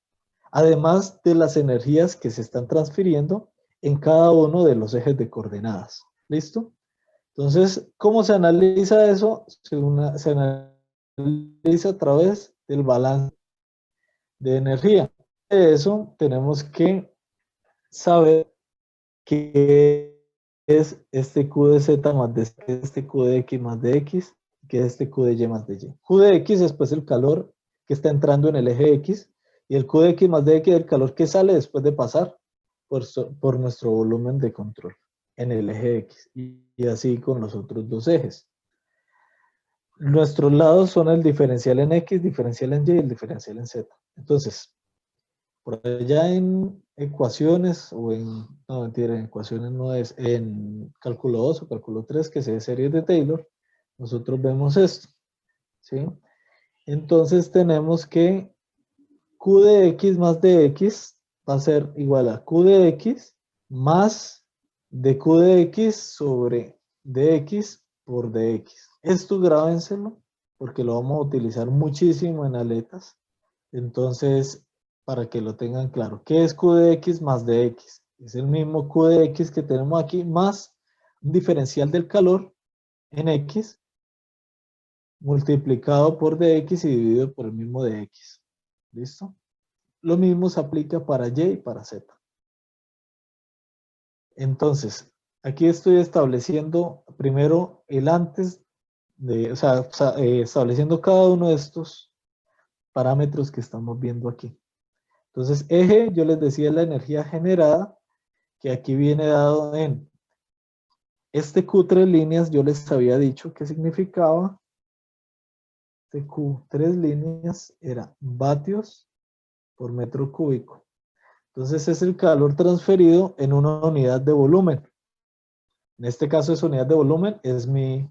S1: además de las energías que se están transfiriendo en cada uno de los ejes de coordenadas. ¿Listo? Entonces, ¿cómo se analiza eso? Se analiza a través del balance de energía. De eso tenemos que saber qué es este Q de Z más de este Q de X más de X, que es este Q de Y más de Y. Q de X es pues el calor que está entrando en el eje X, y el Q de X más de X es el calor que sale después de pasar por nuestro volumen de control en el eje X, y así con los otros dos ejes. Nuestros lados son el diferencial en X, diferencial en Y y el diferencial en Z. Entonces, por allá en ecuaciones, no mentira, en ecuaciones no es, en cálculo 2 o cálculo 3, que es series de Taylor, nosotros vemos esto, ¿sí? Entonces tenemos que Q de X más de X va a ser igual a Q de X más de Q de X sobre dx por dx. Esto grábenselo porque lo vamos a utilizar muchísimo en aletas. Entonces, para que lo tengan claro, ¿qué es Q de X más de X? Es el mismo Q de X que tenemos aquí más un diferencial del calor en X multiplicado por dx y dividido por el mismo dx. ¿Listo? Lo mismo se aplica para Y y para Z. Entonces, aquí estoy estableciendo primero el antes de, estableciendo cada uno de estos parámetros que estamos viendo aquí. Entonces, eje, yo les decía la energía generada, que aquí viene dado en este Q3 líneas, yo les había dicho que significaba, este Q3 líneas era vatios por metro cúbico. Entonces es el calor transferido en una unidad de volumen. En este caso esa unidad de volumen es mi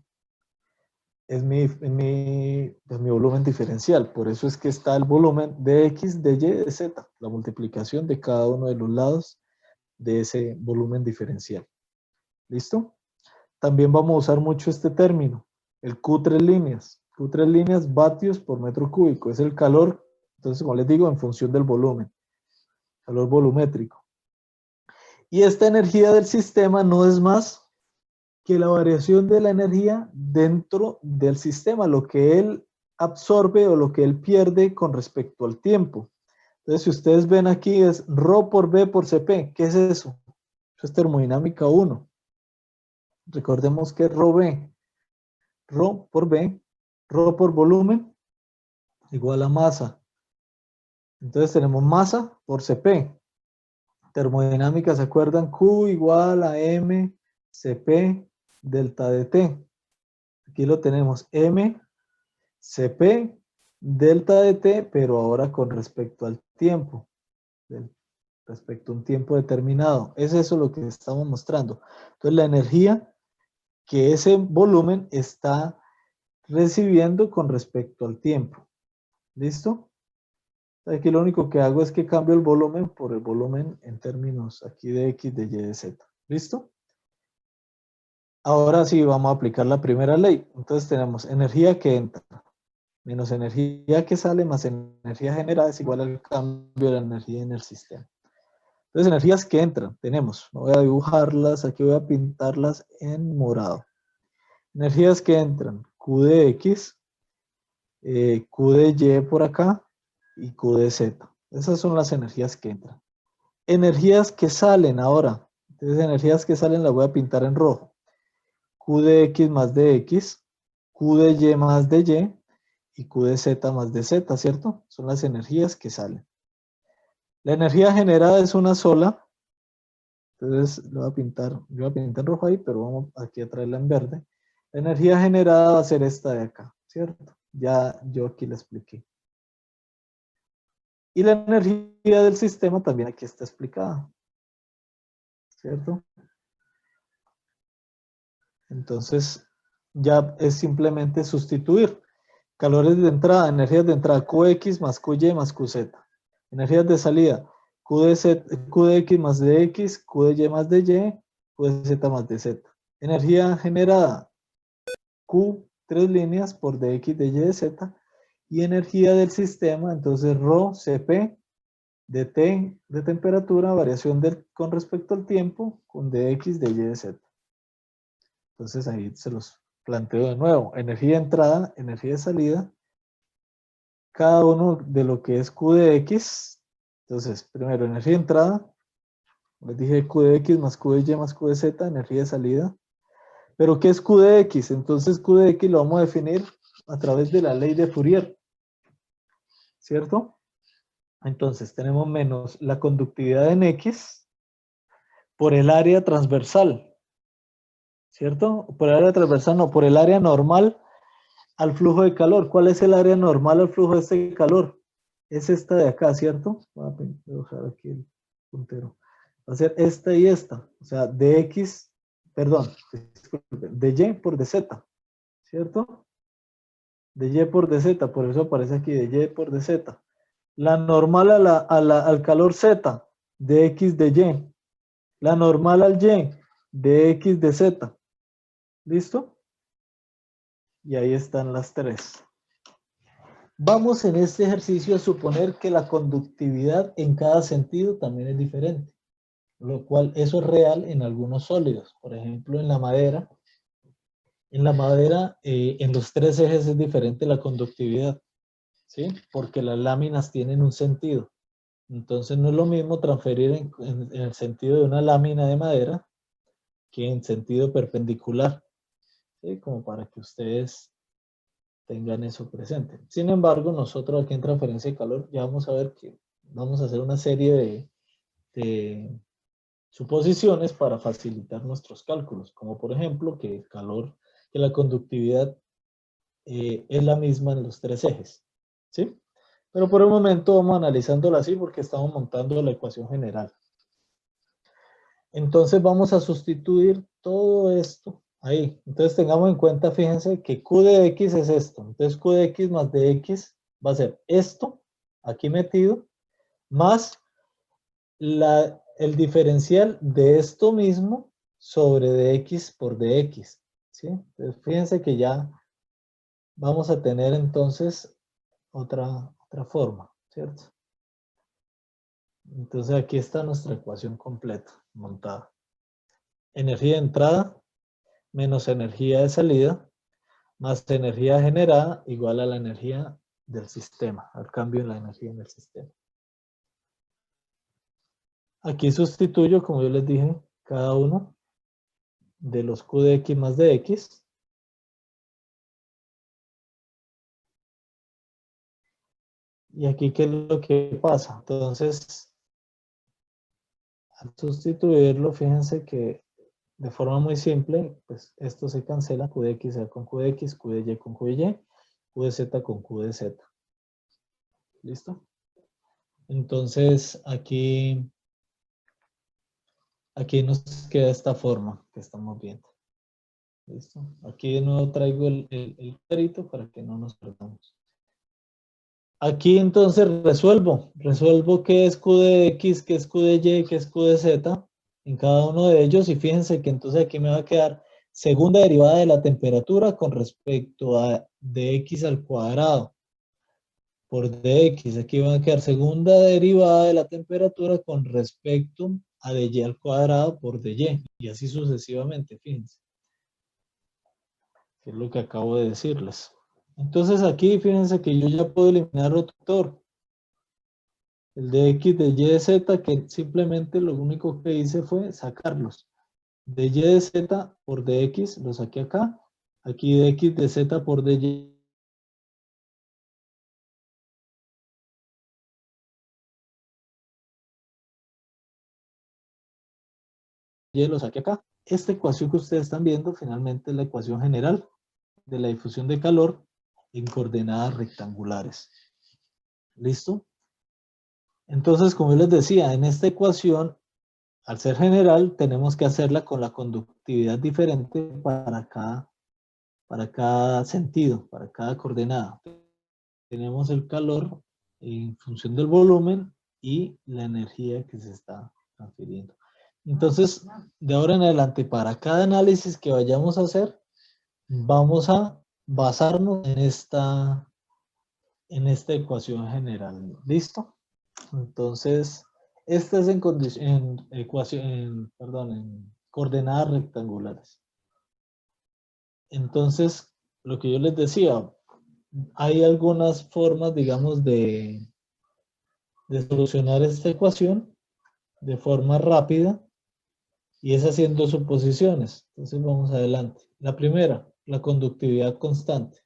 S1: volumen diferencial. Por eso es que está el volumen de X, de Y, de Z. La multiplicación de cada uno de los lados de ese volumen diferencial. ¿Listo? También vamos a usar mucho este término, el Q3 líneas. Q3 líneas vatios por metro cúbico. Es el calor, entonces como les digo, en función del volumen. Calor volumétrico. Y esta energía del sistema no es más que la variación de la energía dentro del sistema, lo que él absorbe o lo que él pierde con respecto al tiempo. Entonces, si ustedes ven aquí es ρ por B por CP. ¿Qué es eso? Eso es termodinámica 1. Recordemos que es ρB. Ρ por B, ρ por volumen, igual a masa. Entonces tenemos masa por CP. Termodinámica, ¿se acuerdan? Q igual a M CP delta de T. Aquí lo tenemos, M CP delta de T, pero ahora con respecto al tiempo, respecto a un tiempo determinado. Es eso lo que estamos mostrando. Entonces la energía que ese volumen está recibiendo con respecto al tiempo. ¿Listo? Aquí lo único que hago es que cambio el volumen por el volumen en términos aquí de X, de Y, de Z. ¿Listo? Ahora sí vamos a aplicar la primera ley. Entonces tenemos energía que entra menos energía que sale más energía generada es igual al cambio de la energía en el sistema. Entonces, energías que entran, tenemos, voy a dibujarlas, aquí voy a pintarlas en morado. Energías que entran, Q de X, Q de Y por acá y Q de Z. Esas son las energías que entran. Energías que salen ahora. Entonces, energías que salen las voy a pintar en rojo. Q de X más de X, Q de Y más de Y y Q de Z más de Z, ¿cierto? Son las energías que salen. La energía generada es una sola. Entonces, lo voy a pintar, yo voy a pintar en rojo ahí, pero vamos aquí a traerla en verde. La energía generada va a ser esta de acá, ¿cierto? Ya yo aquí la expliqué. Y la energía del sistema también aquí está explicada, ¿cierto? Entonces, ya es simplemente sustituir calores de entrada, energías de entrada, Qx más Qy más Qz. Energías de salida, Q de X más de X, Q de Y más de Y, Q de Z más de Z. Energía generada, Q, 3 líneas por dx de Y de Z. Y energía del sistema, entonces ρ, Cp, de T de temperatura, variación con respecto al tiempo, con dx de Y de Z. Entonces ahí se los planteo de nuevo. Energía de entrada, energía de salida. Cada uno de lo que es Q de X. Entonces, primero, energía de entrada. Les dije Q de X más Q de Y más Q de Z, energía de salida. ¿Pero qué es Q de X? Entonces Q de X lo vamos a definir a través de la ley de Fourier. ¿Cierto? Entonces tenemos menos la conductividad en X por el área transversal. ¿Cierto? Por el área transversal, no, por el área normal al flujo de calor. ¿Cuál es el área normal al flujo de este calor? Es esta de acá, ¿cierto? Voy a dibujar aquí el puntero. Va a ser esta y esta. O sea, de X, perdón, disculpe, de Y por dz, ¿cierto? De Y por dz, por eso aparece aquí de Y por dz. La normal al calor Z, de X de Y. La normal al Y, de X de Z. ¿Listo? Y ahí están las tres. Vamos en este ejercicio a suponer que la conductividad en cada sentido también es diferente, lo cual eso es real en algunos sólidos. Por ejemplo, en la madera. En la madera, en los tres ejes es diferente la conductividad, ¿sí? Porque las láminas tienen un sentido. Entonces no es lo mismo transferir en el sentido de una lámina de madera que en sentido perpendicular, ¿sí? Como para que ustedes tengan eso presente. Sin embargo, nosotros aquí en transferencia de calor ya vamos a ver que vamos a hacer una serie de suposiciones para facilitar nuestros cálculos, como por ejemplo que el calor, que la conductividad es la misma en los tres ejes, ¿sí? Pero por el momento vamos analizándola así porque estamos montando la ecuación general. Entonces vamos a sustituir todo esto ahí. Entonces tengamos en cuenta, fíjense que Q de X es esto. Entonces Q de X más de X va a ser esto, aquí metido, más el diferencial de esto mismo sobre dx por dx, ¿sí? Entonces fíjense que ya vamos a tener entonces otra forma, ¿cierto? Entonces aquí está nuestra ecuación completa, montada. Energía de entrada menos energía de salida más energía generada igual a la energía del sistema, al cambio en la energía en el sistema. Aquí sustituyo, como yo les dije, cada uno de los Q de X más de X. Y aquí, ¿qué es lo que pasa? Entonces, al sustituirlo, fíjense que de forma muy simple, pues esto se cancela, Q de X se da con Q de X, Q de Y con Q de Y, Q de Z con Q de Z. ¿Listo? Entonces, aquí nos queda esta forma que estamos viendo. ¿Listo? Aquí de nuevo traigo el cuadrito para que no nos perdamos. Aquí entonces resuelvo qué es Q de X, qué es Q de Y, qué es Q de Z en cada uno de ellos y fíjense que entonces aquí me va a quedar segunda derivada de la temperatura con respecto a dx al cuadrado por dx. Aquí va a quedar segunda derivada de la temperatura con respecto a dy al cuadrado por dy. Y así sucesivamente, fíjense. Que es lo que acabo de decirles. Entonces aquí fíjense que yo ya puedo eliminar otro factor. El de x de y de z, que simplemente lo único que hice fue sacarlos. De y de z por dx, lo saqué acá. Aquí de x de z por dy. Y lo saqué acá. Esta ecuación que ustedes están viendo finalmente es la ecuación general de la difusión de calor en coordenadas rectangulares. ¿Listo? Entonces, como yo les decía, en esta ecuación, al ser general, tenemos que hacerla con la conductividad diferente para cada sentido, para cada coordenada. Tenemos el calor en función del volumen y la energía que se está transfiriendo. Entonces, de ahora en adelante, para cada análisis que vayamos a hacer, vamos a basarnos en esta ecuación general. ¿Listo? Entonces, esta es en coordenadas rectangulares. Entonces, lo que yo les decía, hay algunas formas, digamos, de solucionar esta ecuación de forma rápida y es haciendo suposiciones. Entonces, vamos adelante. La primera, la conductividad constante.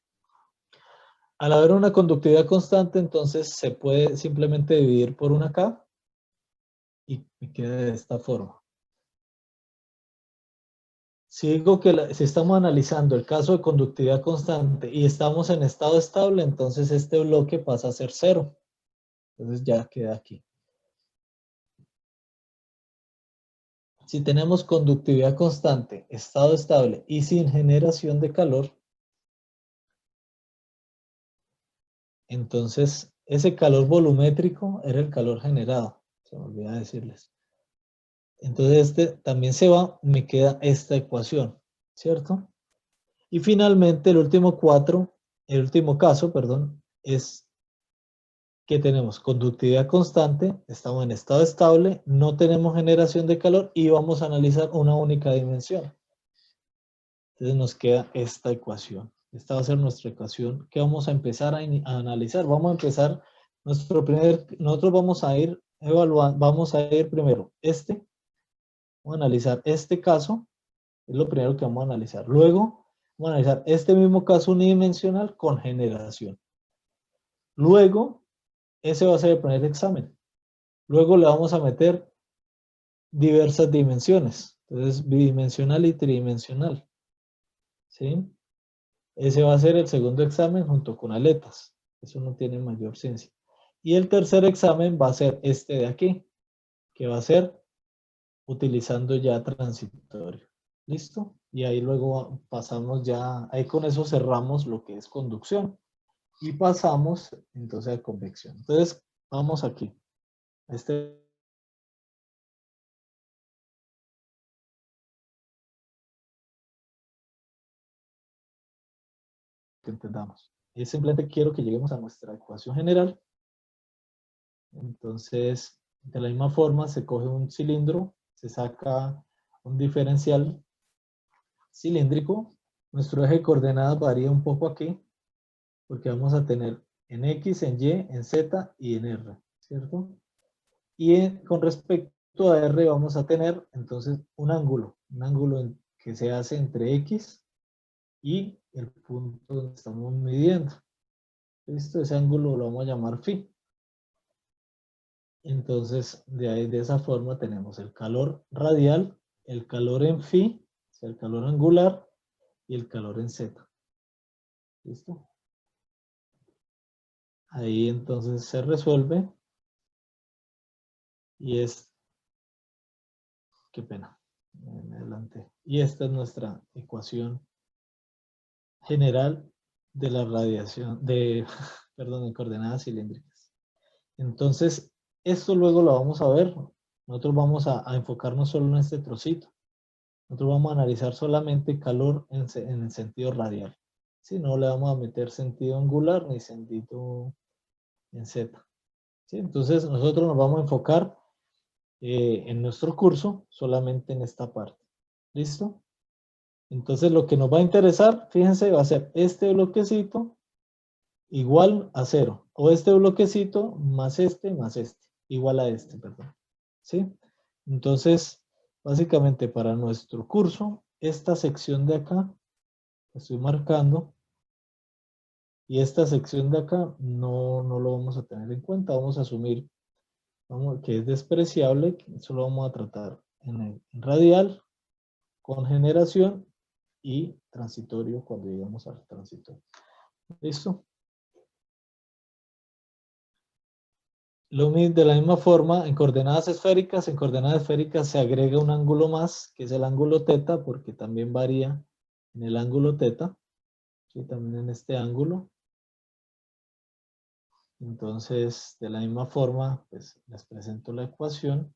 S1: Al haber una conductividad constante, entonces se puede simplemente dividir por una K y me queda de esta forma. Si digo que si estamos analizando el caso de conductividad constante y estamos en estado estable, entonces este bloque pasa a ser 0. Entonces ya queda aquí. Si tenemos conductividad constante, estado estable y sin generación de calor, entonces ese calor volumétrico era el calor generado. Se me olvidó decirles. Entonces este también se va, me queda esta ecuación, ¿cierto? Y finalmente el último caso, perdón, es que tenemos conductividad constante, estamos en estado estable, no tenemos generación de calor y vamos a analizar una única dimensión. Entonces nos queda esta ecuación. Esta va a ser nuestra ecuación que vamos a empezar a analizar. Vamos a empezar nosotros vamos a ir evaluando, vamos a ir primero vamos a analizar este caso, es lo primero que vamos a analizar. Luego vamos a analizar este mismo caso unidimensional con generación. Luego, ese va a ser el primer examen. Luego le vamos a meter diversas dimensiones. Entonces, bidimensional y tridimensional. ¿Sí? Ese va a ser el segundo examen junto con aletas. Eso no tiene mayor ciencia. Y el tercer examen va a ser este de aquí, que va a ser utilizando ya transitorio. ¿Listo? Y ahí luego pasamos ya, ahí con eso cerramos lo que es conducción. Y pasamos entonces a convección. Entonces, vamos aquí. Que entendamos. Y simplemente quiero que lleguemos a nuestra ecuación general. Entonces, de la misma forma, se coge un cilindro, se saca un diferencial cilíndrico. Nuestro eje de coordenadas varía un poco aquí, porque vamos a tener en X, en Y, en Z y en R, ¿cierto? Y con respecto a R vamos a tener entonces un ángulo que se hace entre X y el punto donde estamos midiendo. ¿Listo? Ese ángulo lo vamos a llamar phi. Entonces, de esa forma tenemos el calor radial, el calor en phi, o sea, el calor angular, y el calor en z. ¿Listo? Ahí entonces se resuelve. Y qué pena, me adelanté. Y esta es nuestra ecuación general de la radiación, perdón, de coordenadas cilíndricas. Entonces, esto luego lo vamos a ver. Nosotros vamos a enfocarnos solo en este trocito. Nosotros vamos a analizar solamente calor en el sentido radial. Si no le vamos a meter sentido angular ni sentido en Z. ¿Sí? Entonces nosotros nos vamos a enfocar en nuestro curso solamente en esta parte. ¿Listo? Entonces lo que nos va a interesar, fíjense, va a ser este bloquecito igual a 0. O este bloquecito más este, igual a este, perdón. ¿Sí? Entonces, básicamente para nuestro curso, esta sección de acá, estoy marcando, y esta sección de acá no lo vamos a tener en cuenta, vamos a asumir que es despreciable, eso lo vamos a tratar en radial, con generación y transitorio cuando llegamos al transitorio. ¿Listo? De la misma forma, en coordenadas esféricas se agrega un ángulo más, que es el ángulo teta, porque también varía en el ángulo teta, ¿sí? También en este ángulo. Entonces, de la misma forma, pues les presento la ecuación,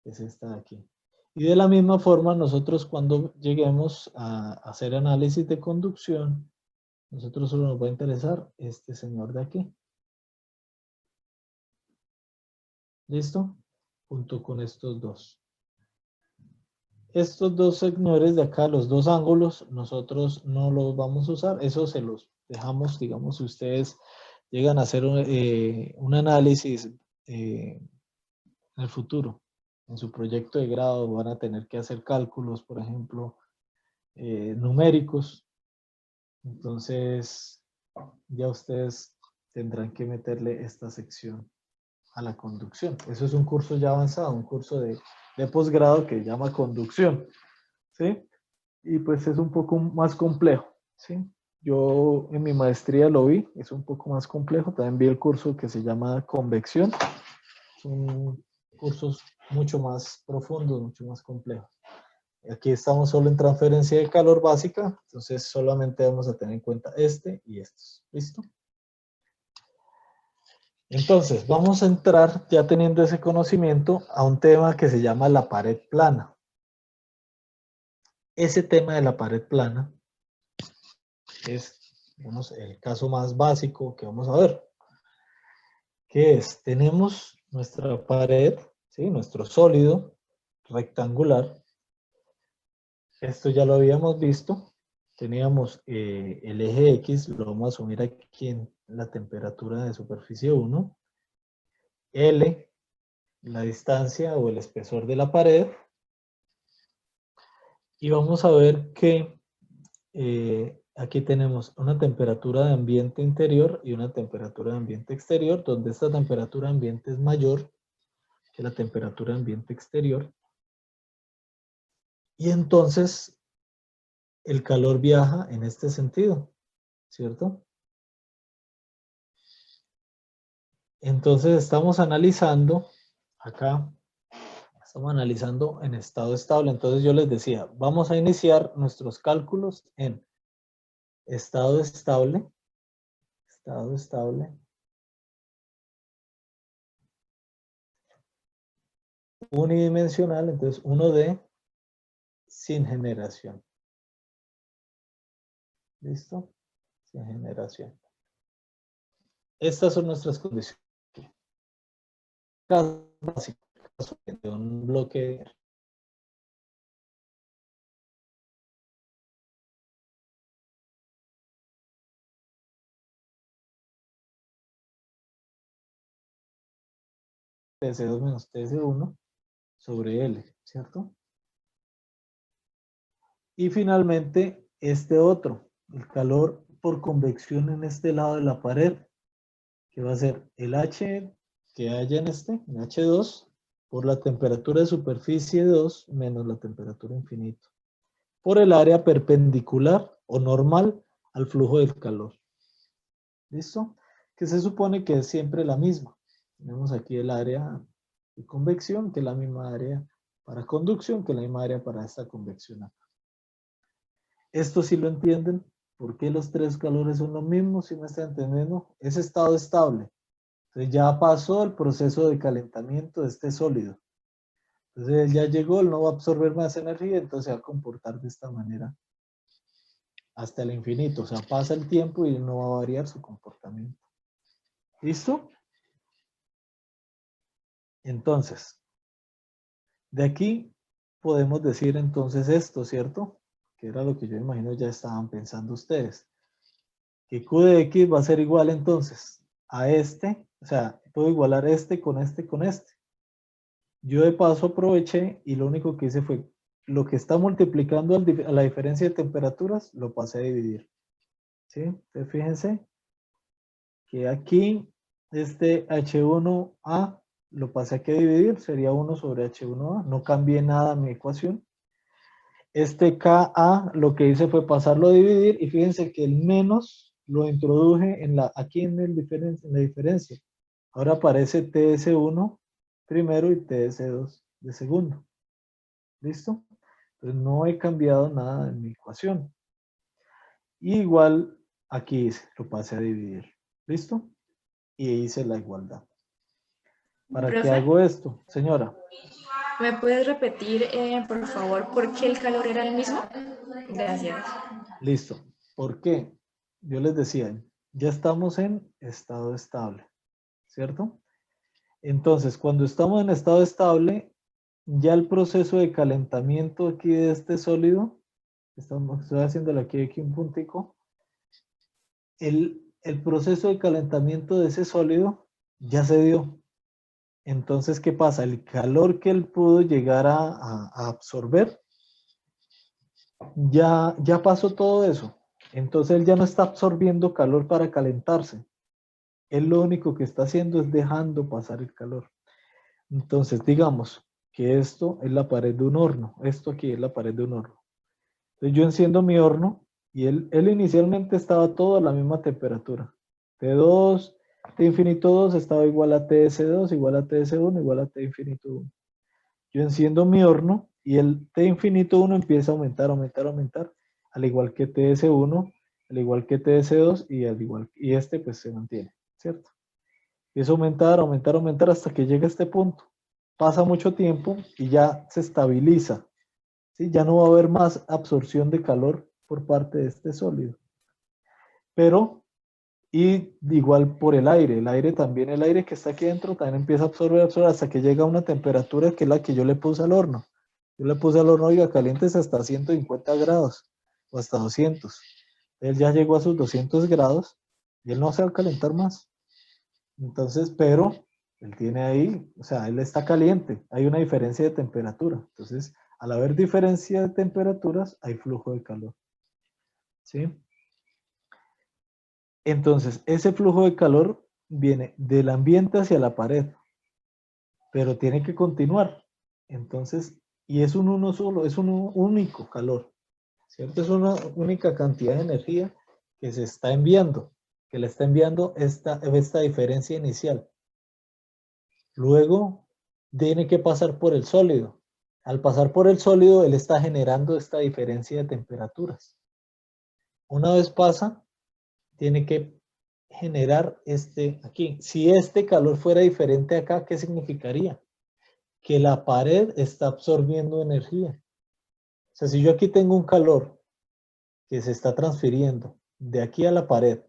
S1: que es esta de aquí. Y de la misma forma, nosotros cuando lleguemos a hacer análisis de conducción, nosotros solo nos va a interesar este señor de aquí. ¿Listo? Junto con estos dos. Estos dos señores de acá, los dos ángulos, nosotros no los vamos a usar. Eso se los dejamos, digamos, si ustedes llegan a hacer un análisis en el futuro. En su proyecto de grado van a tener que hacer cálculos, por ejemplo, numéricos. Entonces, ya ustedes tendrán que meterle esta sección a la conducción. Eso es un curso ya avanzado, un curso de posgrado que se llama conducción, ¿sí? Y pues es un poco más complejo, ¿sí? Yo en mi maestría lo vi, es un poco más complejo. También vi el curso que se llama convección. Son cursos mucho más profundos, mucho más complejos. Aquí estamos solo en transferencia de calor básica, entonces solamente vamos a tener en cuenta este y estos. ¿Listo? Entonces, vamos a entrar, ya teniendo ese conocimiento, a un tema que se llama la pared plana. Ese tema de la pared plana es, digamos, el caso más básico que vamos a ver. Que es, tenemos nuestra pared, ¿sí? Nuestro sólido rectangular. Esto ya lo habíamos visto. Teníamos el eje X, lo vamos a asumir aquí en la temperatura de superficie 1. L, la distancia o el espesor de la pared. Y vamos a ver que aquí tenemos una temperatura de ambiente interior y una temperatura de ambiente exterior, donde esta temperatura de ambiente es mayor que la temperatura de ambiente exterior. Y entonces el calor viaja en este sentido, ¿cierto? Entonces estamos analizando acá, estamos analizando en estado estable. Entonces yo les decía, vamos a iniciar nuestros cálculos en estado estable, unidimensional, entonces 1D sin generación. ¿Listo? Sin generación. Estas son nuestras condiciones. Caso básico de un bloque TC2 menos TC1 sobre L, ¿cierto? Y finalmente, este otro, el calor por convección en este lado de la pared, que va a ser el H que haya en el H2, por la temperatura de superficie 2 menos la temperatura infinito, por el área perpendicular o normal al flujo del calor. ¿Listo? Que se supone que es siempre la misma. Tenemos aquí el área de convección, que es la misma área para conducción, que es la misma área para esta convección acá. Esto sí lo entienden. ¿Por qué los tres calores son los mismos? ¿Sí me está entendiendo? Es estado estable. Entonces ya pasó el proceso de calentamiento de este sólido. Entonces ya llegó, él no va a absorber más energía, entonces se va a comportar de esta manera hasta el infinito. O sea, pasa el tiempo y no va a variar su comportamiento. ¿Listo? Entonces, de aquí podemos decir entonces esto, ¿cierto? Que era lo que yo imagino ya estaban pensando ustedes. Que Q de X va a ser igual entonces a este, o sea, puedo igualar este con este con este. Yo de paso aproveché y lo único que hice fue lo que está multiplicando a la diferencia de temperaturas, lo pasé a dividir. ¿Sí? Entonces fíjense que aquí este H1A lo pasé aquí a dividir, sería 1 sobre H1A, no cambié nada en mi ecuación. Este Ka lo que hice fue pasarlo a dividir y fíjense que el menos lo introduje aquí en la diferencia. Ahora aparece TS1 primero y TS2 de segundo. ¿Listo? Entonces no he cambiado nada en mi ecuación. Y igual aquí hice, lo pasé a dividir. ¿Listo? Y hice la igualdad. ¿Para qué
S3: Profe,
S1: hago esto, señora?
S3: ¿me puedes repetir, por favor, por qué el calor era el mismo? Gracias.
S1: Listo. ¿Por qué? Yo les decía, ya estamos en estado estable, ¿cierto? Entonces, cuando estamos en estado estable, ya el proceso de calentamiento aquí de este sólido, estoy haciéndole aquí un puntico, el proceso de calentamiento de ese sólido ya se dio. Entonces, ¿qué pasa? El calor que él pudo llegar a absorber, ya pasó todo eso. Entonces, él ya no está absorbiendo calor para calentarse. Él lo único que está haciendo es dejando pasar el calor. Entonces, digamos que esto es la pared de un horno. Esto aquí es la pared de un horno. Entonces, yo enciendo mi horno y él inicialmente estaba todo a la misma temperatura. T2, T infinito 2 estaba igual a TS2, igual a TS1, igual a T infinito 1. Yo enciendo mi horno y el T infinito 1 empieza a aumentar, aumentar, aumentar, al igual que TS1, al igual que TS2 y este pues se mantiene, ¿cierto? Empieza a aumentar, aumentar, aumentar hasta que llega a este punto. Pasa mucho tiempo y ya se estabiliza, ¿sí? Ya no va a haber más absorción de calor por parte de este sólido. Pero, y igual por el aire también, el aire que está aquí dentro también empieza a absorber hasta que llega a una temperatura que es la que yo le puse al horno. Yo le puse al horno, oiga, calientes hasta 150 grados o hasta 200. Él ya llegó a sus 200 grados y él no se va a calentar más. Entonces, pero él tiene ahí, o sea, él está caliente, hay una diferencia de temperatura. Entonces, al haber diferencia de temperaturas, hay flujo de calor. ¿Sí? Entonces, ese flujo de calor viene del ambiente hacia la pared, pero tiene que continuar. Entonces, y es un uno solo, es un único calor, ¿cierto? Es una única cantidad de energía que se está enviando, que le está enviando esta diferencia inicial. Luego, tiene que pasar por el sólido. Al pasar por el sólido, él está generando esta diferencia de temperaturas. Una vez pasa, tiene que generar aquí. Si este calor fuera diferente acá, ¿qué significaría? Que la pared está absorbiendo energía. O sea, si yo aquí tengo un calor que se está transfiriendo de aquí a la pared,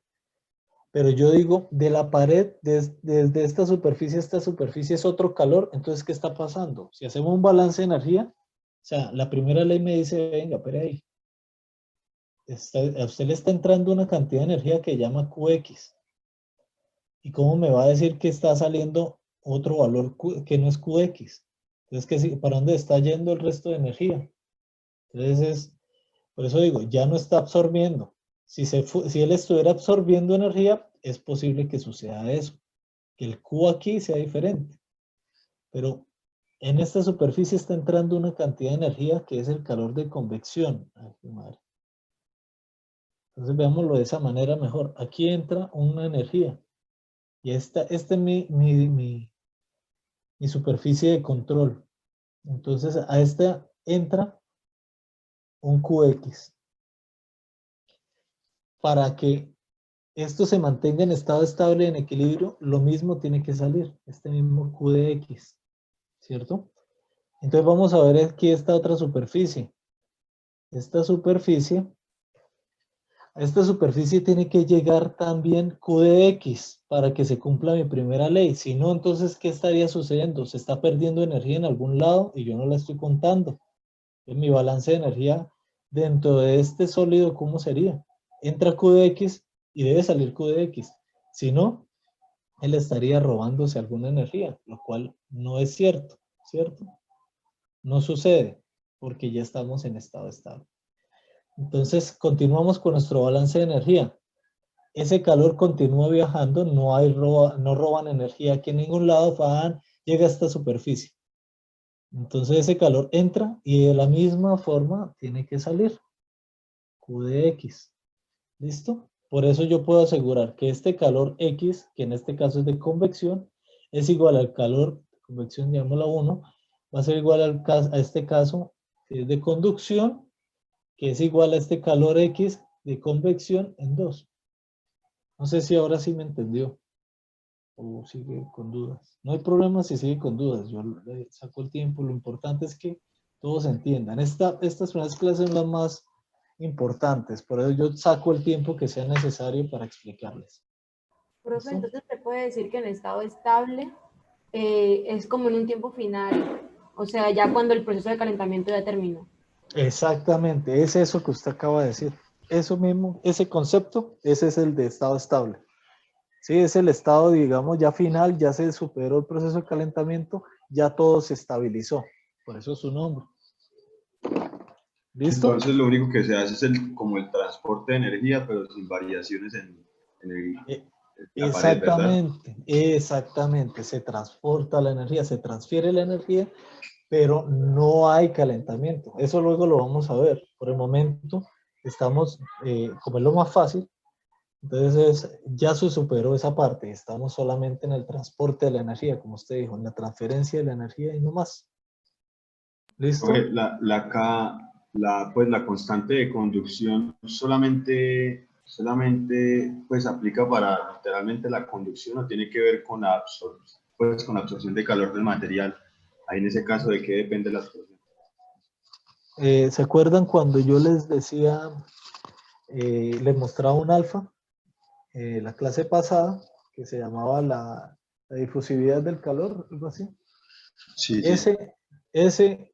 S1: pero yo digo, de la pared, desde esta superficie a esta superficie es otro calor, entonces, ¿qué está pasando? Si hacemos un balance de energía, o sea, la primera ley me dice, venga, pero ahí, a usted le está entrando una cantidad de energía que llama QX. ¿Y cómo me va a decir que está saliendo otro valor que no es QX? Entonces, ¿para dónde está yendo el resto de energía? Entonces, por eso digo, ya no está absorbiendo. Si él estuviera absorbiendo energía, es posible que suceda eso, que el Q aquí sea diferente. Pero en esta superficie está entrando una cantidad de energía que es el calor de convección. Ay, madre. Entonces veámoslo de esa manera mejor. Aquí entra una energía. Y esta es mi superficie de control. Entonces a esta entra un QX. Para que esto se mantenga en estado estable, en equilibrio, lo mismo tiene que salir, este mismo Q de X, ¿cierto? Entonces vamos a ver aquí esta otra superficie. Esta superficie, A esta superficie tiene que llegar también Q de X para que se cumpla mi primera ley. Si no, entonces, ¿qué estaría sucediendo? Se está perdiendo energía en algún lado y yo no la estoy contando. En mi balance de energía dentro de este sólido, ¿cómo sería? Entra Q de X y debe salir Q de X. Si no, él estaría robándose alguna energía, lo cual no es cierto, ¿cierto? No sucede porque ya estamos en estado estable. Entonces, continuamos con nuestro balance de energía. Ese calor continúa viajando, no roban energía aquí en ningún lado, llega a esta superficie. Entonces ese calor entra y de la misma forma tiene que salir. Q de X. ¿Listo? Por eso yo puedo asegurar que este calor X, que en este caso es de convección, es igual al calor de convección, llamémoslo 1, va a ser igual a este caso que es de conducción, que es igual a este calor X de convección en 2. No sé si ahora sí me entendió o sigue con dudas. No hay problema si sigue con dudas, yo le saco el tiempo, lo importante es que todos entiendan. Estas primeras clases son las más importantes, por eso yo saco el tiempo que sea necesario para explicarles.
S7: Profe,
S1: ¿Listo?
S7: entonces se puede decir que en estado estable es como en un tiempo final, o sea, ya cuando el proceso de calentamiento ya terminó.
S1: Exactamente, es eso que usted acaba de decir. Eso mismo, ese concepto, ese es el de estado estable. Sí, es el estado, digamos, ya final, ya se superó el proceso de calentamiento, ya todo se estabilizó. Por eso es su nombre. ¿Listo?
S8: Entonces lo único que se hace es como el transporte de energía, pero sin variaciones en la pared, ¿verdad?
S1: Exactamente. Se transporta la energía, se transfiere la energía, pero no hay calentamiento. Eso luego lo vamos a ver. Por el momento estamos, como es lo más fácil, entonces ya se superó esa parte. Estamos solamente en el transporte de la energía, como usted dijo, en la transferencia de la energía y no más. ¿Listo?
S8: Oye, pues, la constante de conducción solamente pues aplica para literalmente la conducción o tiene que ver con la con la absorción de calor del material. Ahí en ese caso, ¿de qué depende la absorción?
S1: ¿Se acuerdan cuando yo les decía, les mostraba un alfa, la clase pasada, que se llamaba la difusividad del calor, algo así?
S8: Sí, sí.
S1: Ese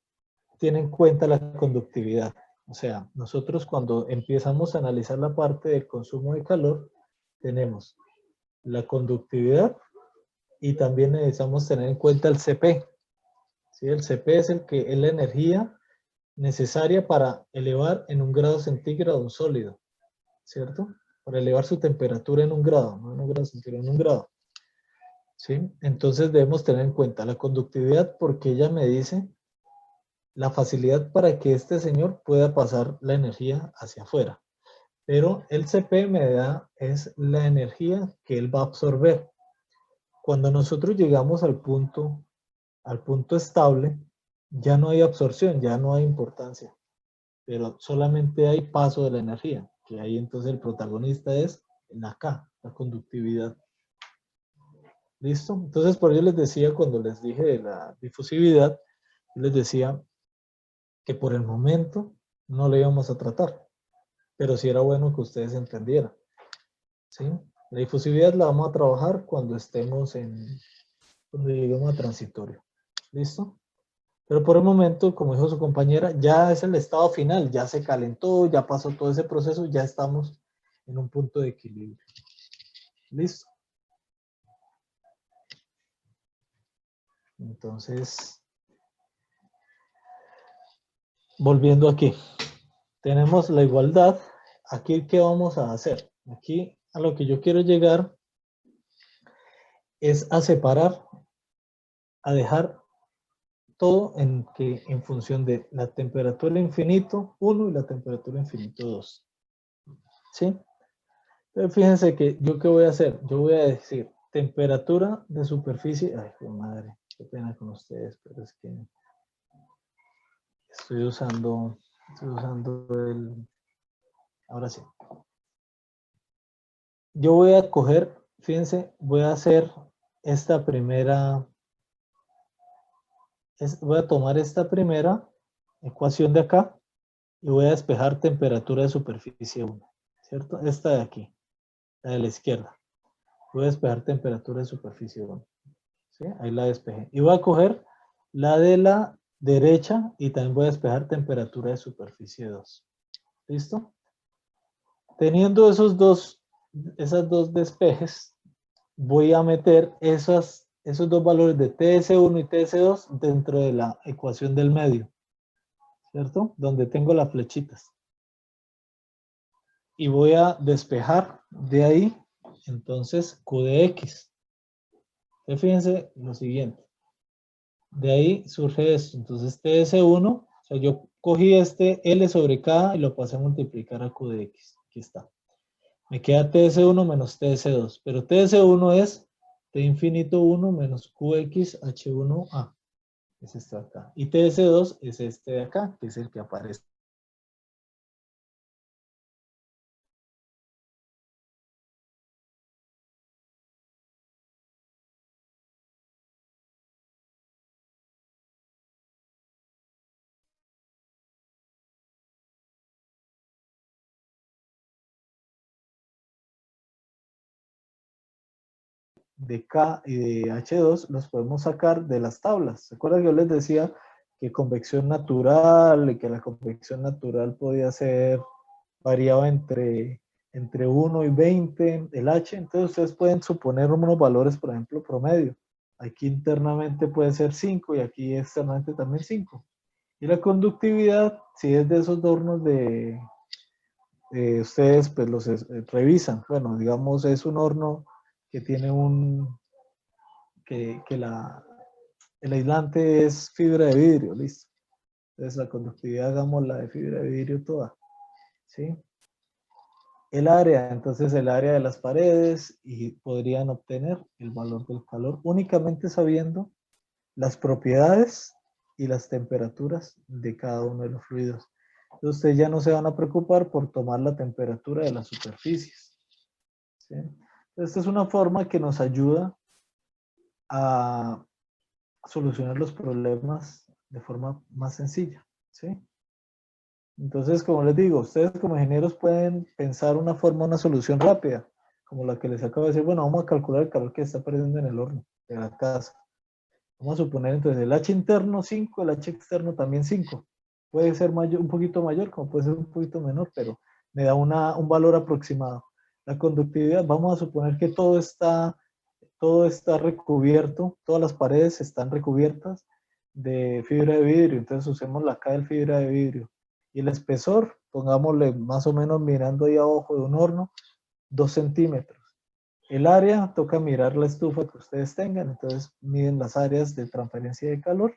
S1: tiene en cuenta la conductividad. O sea, nosotros cuando empezamos a analizar la parte del consumo de calor, tenemos la conductividad y también necesitamos tener en cuenta el CP. ¿Sí? El CP es la energía necesaria para elevar en 1 grado centígrado un sólido, ¿cierto? Para elevar su temperatura en 1 grado, no en 1 grado centígrado, en 1 grado. ¿Sí? Entonces debemos tener en cuenta la conductividad porque ella me dice la facilidad para que este señor pueda pasar la energía hacia afuera. Pero el CP me da es la energía que él va a absorber. Cuando nosotros llegamos al punto estable, ya no hay absorción, ya no hay importancia, pero solamente hay paso de la energía, que ahí entonces el protagonista es la K, la conductividad. ¿Listo? Entonces por ello les decía, cuando les dije de la difusividad, les decía que por el momento no le íbamos a tratar, pero sí era bueno que ustedes entendieran. ¿Sí? La difusividad la vamos a trabajar cuando cuando lleguemos a transitorio. ¿Listo? Pero por el momento, como dijo su compañera, ya es el estado final, ya se calentó, ya pasó todo ese proceso, ya estamos en un punto de equilibrio. ¿Listo? Entonces, volviendo aquí, tenemos la igualdad. Aquí, ¿qué vamos a hacer? Aquí a lo que yo quiero llegar es a separar, a dejar todo en función de la temperatura infinito 1 y la temperatura infinito 2. ¿Sí? Pero fíjense que yo qué voy a hacer. Yo voy a decir temperatura de superficie. Ay, qué madre, qué pena con ustedes, pero es que estoy usando el... Ahora sí. Yo voy a coger, fíjense, voy a hacer esta primera... Voy a tomar esta primera ecuación de acá y voy a despejar temperatura de superficie 1. ¿cierto? Esta de aquí, la de la izquierda. Voy a despejar temperatura de superficie 1. ¿Sí? Ahí la despejé. Y voy a coger la de la derecha y también voy a despejar temperatura de superficie 2. ¿Listo? Teniendo esas dos despejes, voy a meter esos dos valores de TS1 y TS2 dentro de la ecuación del medio, ¿cierto? Donde tengo las flechitas. Y voy a despejar de ahí, entonces, Q de X. Fíjense lo siguiente. De ahí surge esto. Entonces, TS1, o sea, yo cogí este L sobre K y lo pasé a multiplicar a Q de X. Aquí está. Me queda TS1 menos TS2. Pero TS1 es T infinito 1 menos QX H1A. Es este de acá. Y TS2 es este de acá, que es el que aparece. De K y de H2 los podemos sacar de las tablas. ¿Se acuerdan que yo les decía que convección natural y que la convección natural podía ser variaba entre 1 y 20 el H? Entonces ustedes pueden suponer unos valores, por ejemplo, promedio. Aquí internamente puede ser 5 y aquí externamente también 5. Y la conductividad, si es de esos hornos ustedes pues los revisan. Bueno, digamos es un horno que tiene el aislante es fibra de vidrio, listo. Entonces la conductividad hagamos la de fibra de vidrio toda, ¿sí? El área, entonces el área de las paredes, y podrían obtener el valor del calor únicamente sabiendo las propiedades y las temperaturas de cada uno de los fluidos. Entonces ustedes ya no se van a preocupar por tomar la temperatura de las superficies, ¿sí? Esta es una forma que nos ayuda a solucionar los problemas de forma más sencilla, ¿sí? Entonces, como les digo, ustedes como ingenieros pueden pensar una forma, una solución rápida, como la que les acabo de decir. Bueno, vamos a calcular el calor que está perdiendo en el horno de la casa. Vamos a suponer entonces el H interno 5, el H externo también 5. Puede ser mayor, un poquito mayor, como puede ser un poquito menor, pero me da un valor aproximado. La conductividad, vamos a suponer que todo está recubierto, todas las paredes están recubiertas de fibra de vidrio, entonces usemos la K de fibra de vidrio. Y el espesor, pongámosle más o menos mirando ahí abajo de un horno, 2 centímetros. El área, toca mirar la estufa que ustedes tengan, entonces miden las áreas de transferencia de calor.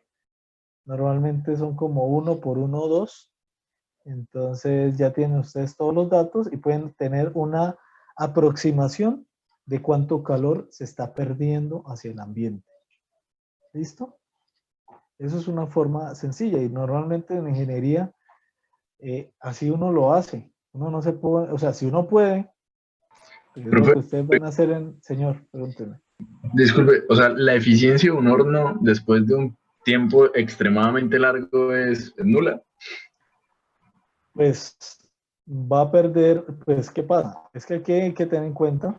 S1: Normalmente son como 1 por 1 o 2. Entonces ya tienen ustedes todos los datos y pueden tener una aproximación de cuánto calor se está perdiendo hacia el ambiente. ¿Listo? Eso es una forma sencilla y normalmente en ingeniería así uno lo hace. Uno no se puede, o sea, si uno puede, pues es lo que ustedes van a hacer señor, pregúnteme.
S9: Disculpe, o sea, la eficiencia de un horno después de un tiempo extremadamente largo es nula.
S1: Pues va a perder, pues ¿qué pasa? Es que hay que tener en cuenta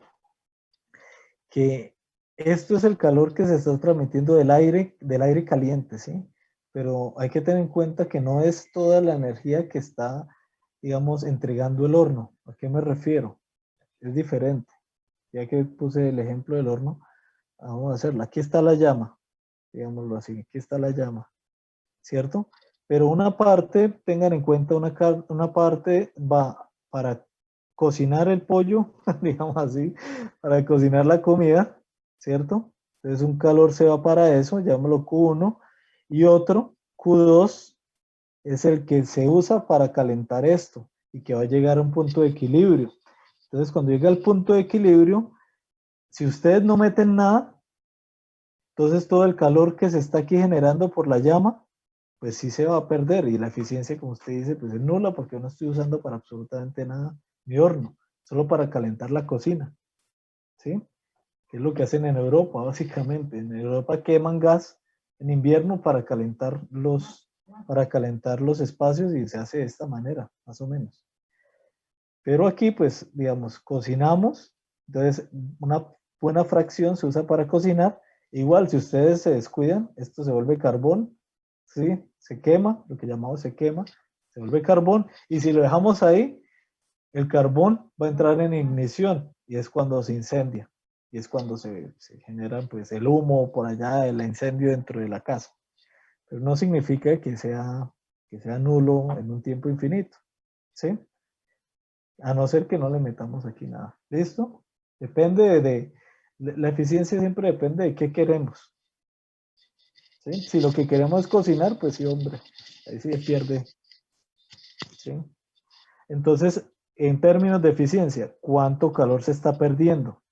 S1: que esto es el calor que se está transmitiendo del aire caliente, ¿sí? Pero hay que tener en cuenta que no es toda la energía que está, digamos, entregando el horno. ¿A qué me refiero? Es diferente. Ya que puse el ejemplo del horno, vamos a hacerlo. Aquí está la llama, digámoslo así. Aquí está la llama, ¿cierto? Pero una parte, tengan en cuenta, una parte va para cocinar el pollo, digamos así, para cocinar la comida, ¿cierto? Entonces un calor se va para eso, llamémoslo Q1, y otro, Q2, es el que se usa para calentar esto y que va a llegar a un punto de equilibrio. Entonces cuando llega al punto de equilibrio, si ustedes no meten nada, entonces todo el calor que se está aquí generando por la llama, pues sí se va a perder y la eficiencia, como usted dice, pues es nula porque no estoy usando para absolutamente nada mi horno, solo para calentar la cocina, ¿sí? Que es lo que hacen en Europa, básicamente. En Europa queman gas en invierno para calentar los espacios y se hace de esta manera, más o menos. Pero aquí, pues, digamos, cocinamos, entonces una buena fracción se usa para cocinar. Igual, si ustedes se descuidan, esto se vuelve carbón, ¿sí? Se quema, lo que llamamos se quema, se vuelve carbón, y si lo dejamos ahí, el carbón va a entrar en ignición, y es cuando se incendia, y es cuando se genera, pues, el humo por allá, el incendio dentro de la casa. Pero no significa que sea nulo en un tiempo infinito, ¿sí? A no ser que no le metamos aquí nada. ¿Listo? Depende la eficiencia siempre depende de qué queremos. ¿Sí? Si lo que queremos es cocinar, pues sí, hombre, ahí sí se pierde. ¿Sí? Entonces, en términos de eficiencia, ¿cuánto calor se está perdiendo?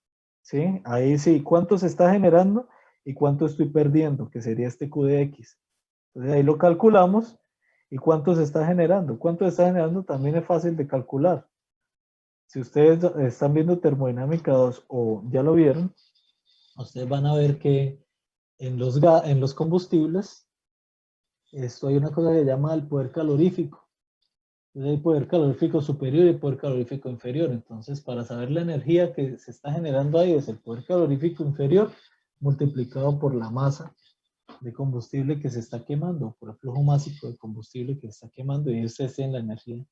S1: ¿Sí? Ahí sí, ¿cuánto se está generando y cuánto estoy perdiendo? Que sería este Q de X. Entonces ahí lo calculamos y cuánto se está generando. ¿Cuánto se está generando? También es fácil de calcular. Si ustedes están viendo termodinámica 2 o ya lo vieron, ustedes van a ver que en los combustibles, esto hay una cosa que se llama el poder calorífico. Entonces, hay poder calorífico superior y poder calorífico inferior. Entonces, para saber la energía que se está generando ahí, es el poder calorífico inferior multiplicado por la masa de combustible que se está quemando, por el flujo másico de combustible que se está quemando, y ustedes tienen la energía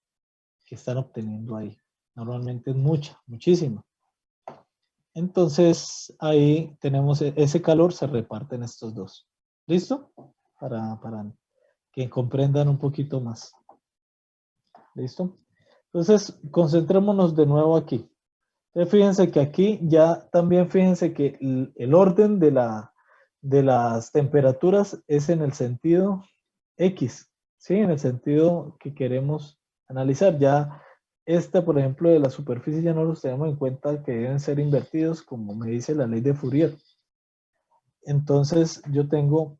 S1: que están obteniendo ahí. Normalmente es muchísima. Entonces, ahí tenemos ese calor, se reparte en estos dos. ¿Listo? Para que comprendan un poquito más. ¿Listo? Entonces, concentrémonos de nuevo aquí. Entonces, fíjense que aquí ya también fíjense que el orden de las temperaturas es en el sentido X, ¿sí? En el sentido que queremos analizar. Ya por ejemplo, de la superficie ya no los tenemos en cuenta que deben ser invertidos, como me dice la ley de Fourier. Entonces, yo tengo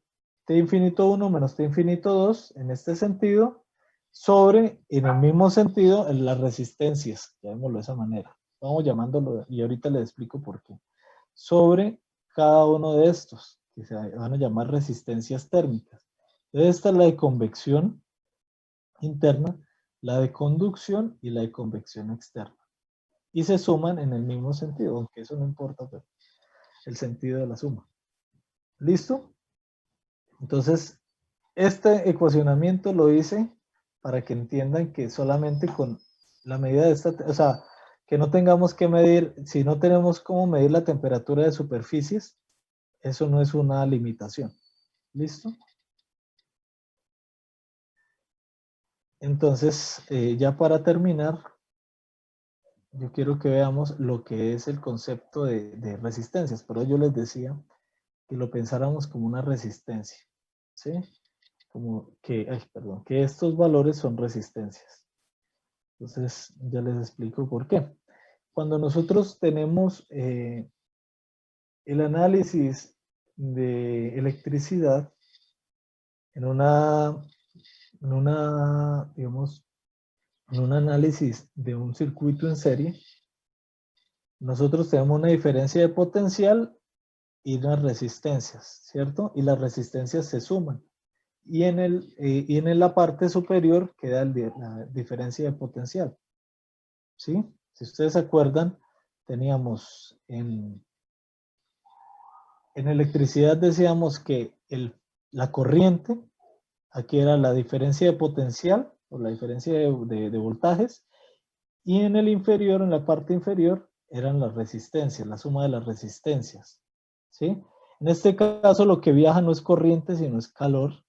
S1: T infinito 1 menos T infinito 2 en este sentido, sobre, en el mismo sentido, en las resistencias, llamémoslo de esa manera. Vamos llamándolo, y ahorita les explico por qué. Sobre cada uno de estos, que se van a llamar resistencias térmicas. Entonces, esta es la de convección interna, la de conducción y la de convección externa. Y se suman en el mismo sentido, aunque eso no importa, pero el sentido de la suma. ¿Listo? Entonces, este ecuacionamiento lo hice para que entiendan que solamente con la medida de esta, o sea, que no tengamos que medir, si no tenemos cómo medir la temperatura de superficies, eso no es una limitación. ¿Listo? Entonces, ya para terminar, yo quiero que veamos lo que es el concepto de resistencias, pero yo les decía que lo pensáramos como una resistencia, ¿sí? Como que, que estos valores son resistencias. Entonces, ya les explico por qué. Cuando nosotros tenemos el análisis de electricidad digamos, en un análisis de un circuito en serie, nosotros tenemos una diferencia de potencial y unas resistencias, ¿cierto? Y las resistencias se suman. Y en la parte superior queda la diferencia de potencial. ¿Sí? Si ustedes se acuerdan, teníamos en electricidad decíamos que la corriente, aquí era la diferencia de potencial o la diferencia de voltajes, y en el inferior, en la parte inferior, eran las resistencias, la suma de las resistencias. ¿Sí? En este caso lo que viaja no es corriente, sino es calor.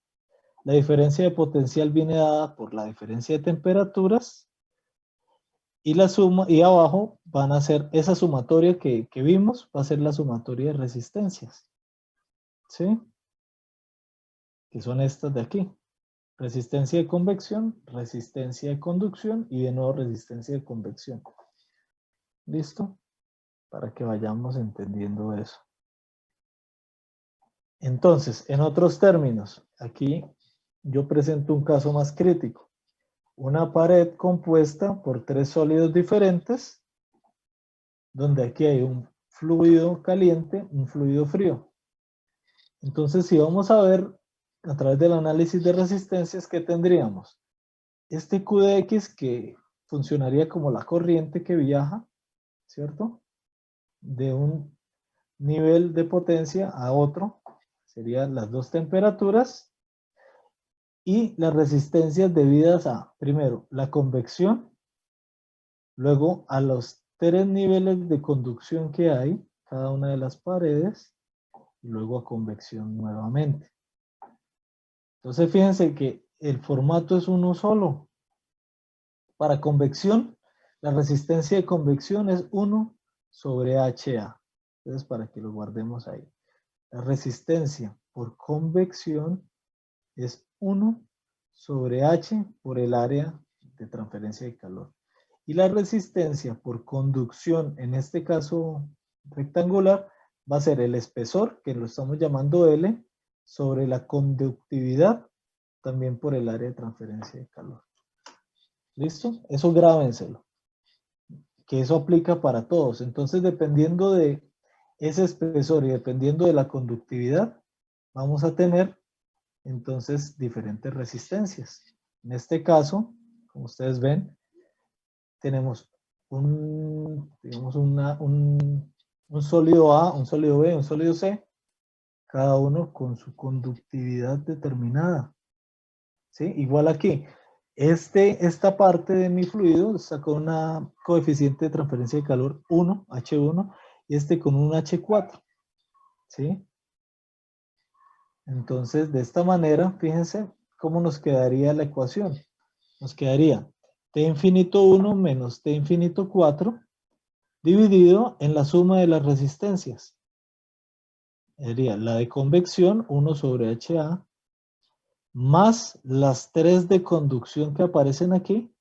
S1: La diferencia de potencial viene dada por la diferencia de temperaturas, y la suma, y abajo van a ser esa sumatoria que vimos, va a ser la sumatoria de resistencias. ¿Sí? Que son estas de aquí. Resistencia de convección, resistencia de conducción y de nuevo resistencia de convección. ¿Listo? Para que vayamos entendiendo eso. Entonces, en otros términos, aquí yo presento un caso más crítico. Una pared compuesta por tres sólidos diferentes, donde aquí hay un fluido caliente, un fluido frío. Entonces, si vamos a ver a través del análisis de resistencias, ¿qué tendríamos? Este Q de X que funcionaría como la corriente que viaja, ¿cierto? De un nivel de potencia a otro, serían las dos temperaturas, y las resistencias debidas a, primero, la convección, luego a los 3 niveles de conducción que hay, cada una de las paredes, y luego a convección nuevamente. Entonces fíjense que el formato es uno solo. Para convección, la resistencia de convección es 1 sobre HA. Entonces para que lo guardemos ahí. La resistencia por convección es 1 sobre H por el área de transferencia de calor. Y la resistencia por conducción, en este caso rectangular, va a ser el espesor, que lo estamos llamando L, sobre la conductividad, también por el área de transferencia de calor. ¿Listo? Eso grábenselo, que eso aplica para todos. Entonces, dependiendo de ese espesor y dependiendo de la conductividad, vamos a tener entonces diferentes resistencias. En este caso, como ustedes ven, tenemos digamos un sólido A, un sólido B, un sólido C, cada uno con su conductividad determinada. ¿Sí? Igual aquí, esta parte de mi fluido está con una coeficiente de transferencia de calor 1, H1, y este con un H4. ¿Sí? Entonces, de esta manera, fíjense cómo nos quedaría la ecuación. Nos quedaría T infinito 1 menos T infinito 4 dividido en la suma de las resistencias. Sería la de convección, 1 sobre HA, más las 3 de conducción que aparecen aquí.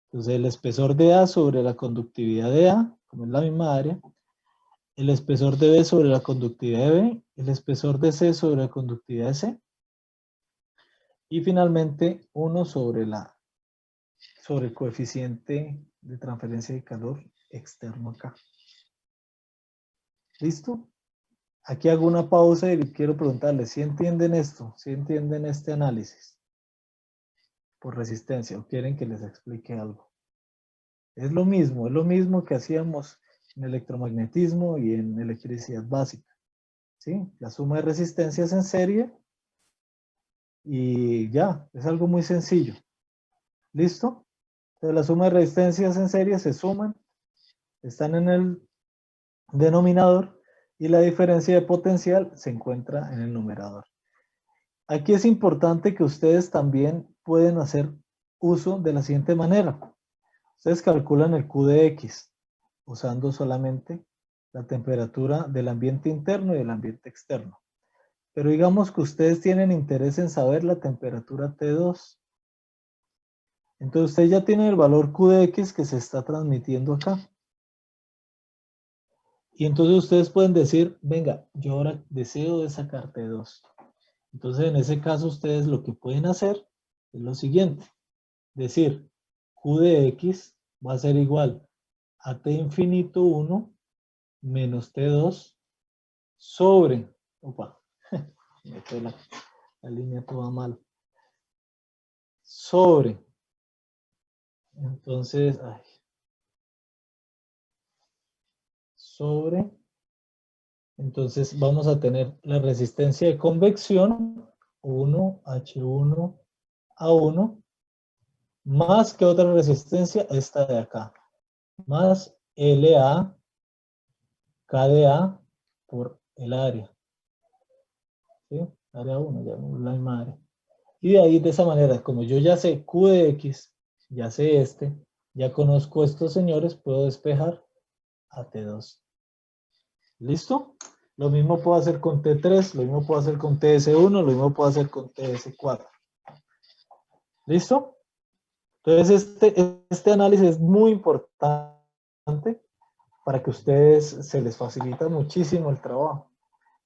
S1: Entonces el espesor de A sobre la conductividad de A, como es la misma área, el espesor de B sobre la conductividad de B, el espesor de C sobre la conductividad de C, y finalmente 1 sobre el coeficiente de transferencia de calor externo acá. ¿Listo? Aquí hago una pausa y quiero preguntarles, ¿sí entienden esto? ¿Sí entienden este análisis por resistencia o quieren que les explique algo? Es lo mismo que hacíamos en electromagnetismo y en electricidad básica. ¿Sí? La suma de resistencias en serie y ya, es algo muy sencillo. ¿Listo? Entonces la suma de resistencias en serie se suman, están en el denominador y la diferencia de potencial se encuentra en el numerador. Aquí es importante que ustedes también pueden hacer uso de la siguiente manera. Ustedes calculan el Q de X usando solamente la temperatura del ambiente interno y del ambiente externo. Pero digamos que ustedes tienen interés en saber la temperatura T2. Entonces ustedes ya tienen el valor Q de X que se está transmitiendo acá. Y entonces ustedes pueden decir, venga, yo ahora deseo de sacar T2. Entonces en ese caso ustedes lo que pueden hacer es lo siguiente. Decir, Q de X va a ser igual a T infinito 1 menos T2 sobre, la línea toda mal, sobre, entonces, sobre, entonces vamos a tener la resistencia de convección, 1, H1, A1, más que otra resistencia, esta de acá, más LA, KDA por el área. ¿Sí? Área 1, ya la misma área. Y de ahí, de esa manera, como yo ya sé Q de X, ya sé ya conozco estos señores, puedo despejar a T2. ¿Listo? Lo mismo puedo hacer con T3, lo mismo puedo hacer con TS1, lo mismo puedo hacer con TS4. ¿Listo? Entonces, este análisis es muy importante para que a ustedes se les facilita muchísimo el trabajo.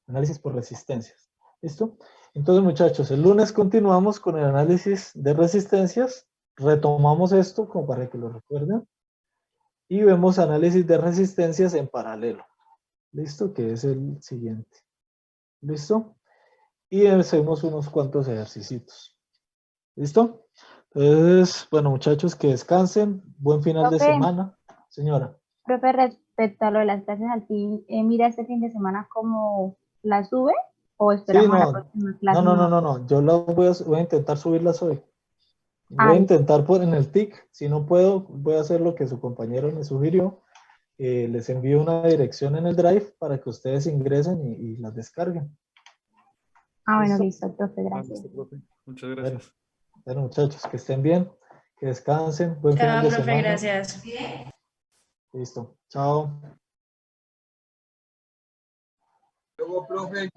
S1: Análisis por resistencias. ¿Listo? Entonces, muchachos, el lunes continuamos con el análisis de resistencias. Retomamos esto como para que lo recuerden. Y vemos análisis de resistencias en paralelo. ¿Listo? Que es el siguiente. ¿Listo? Y hacemos unos cuantos ejercicios. ¿Listo? Entonces, bueno, muchachos, que descansen. Buen final de
S10: Profe.
S1: semana. Señora.
S10: Profe, respecto a lo de las clases al fin, mira este fin de semana cómo las sube o
S1: Sí,
S10: esperamos a la
S1: no,
S10: próxima clase.
S1: no. Yo las voy a intentar subirlas hoy.
S10: Ah,
S1: Voy a
S10: listo.
S1: intentar por en el TIC. Si no puedo, voy a hacer lo que su compañero me sugirió. Les envío una dirección en el Drive para que ustedes ingresen y las descarguen.
S10: Ah, bueno,
S1: ¿Listo?
S10: listo, profe,
S5: Ah,
S10: gracias.
S5: listo, profe. Muchas
S1: Bueno,
S5: gracias.
S1: bueno, muchachos, que estén bien, que descansen. Buen final
S3: Chao,
S1: de
S3: profe,
S1: semana.
S3: gracias.
S1: Listo. Chao.
S4: Luego, profe.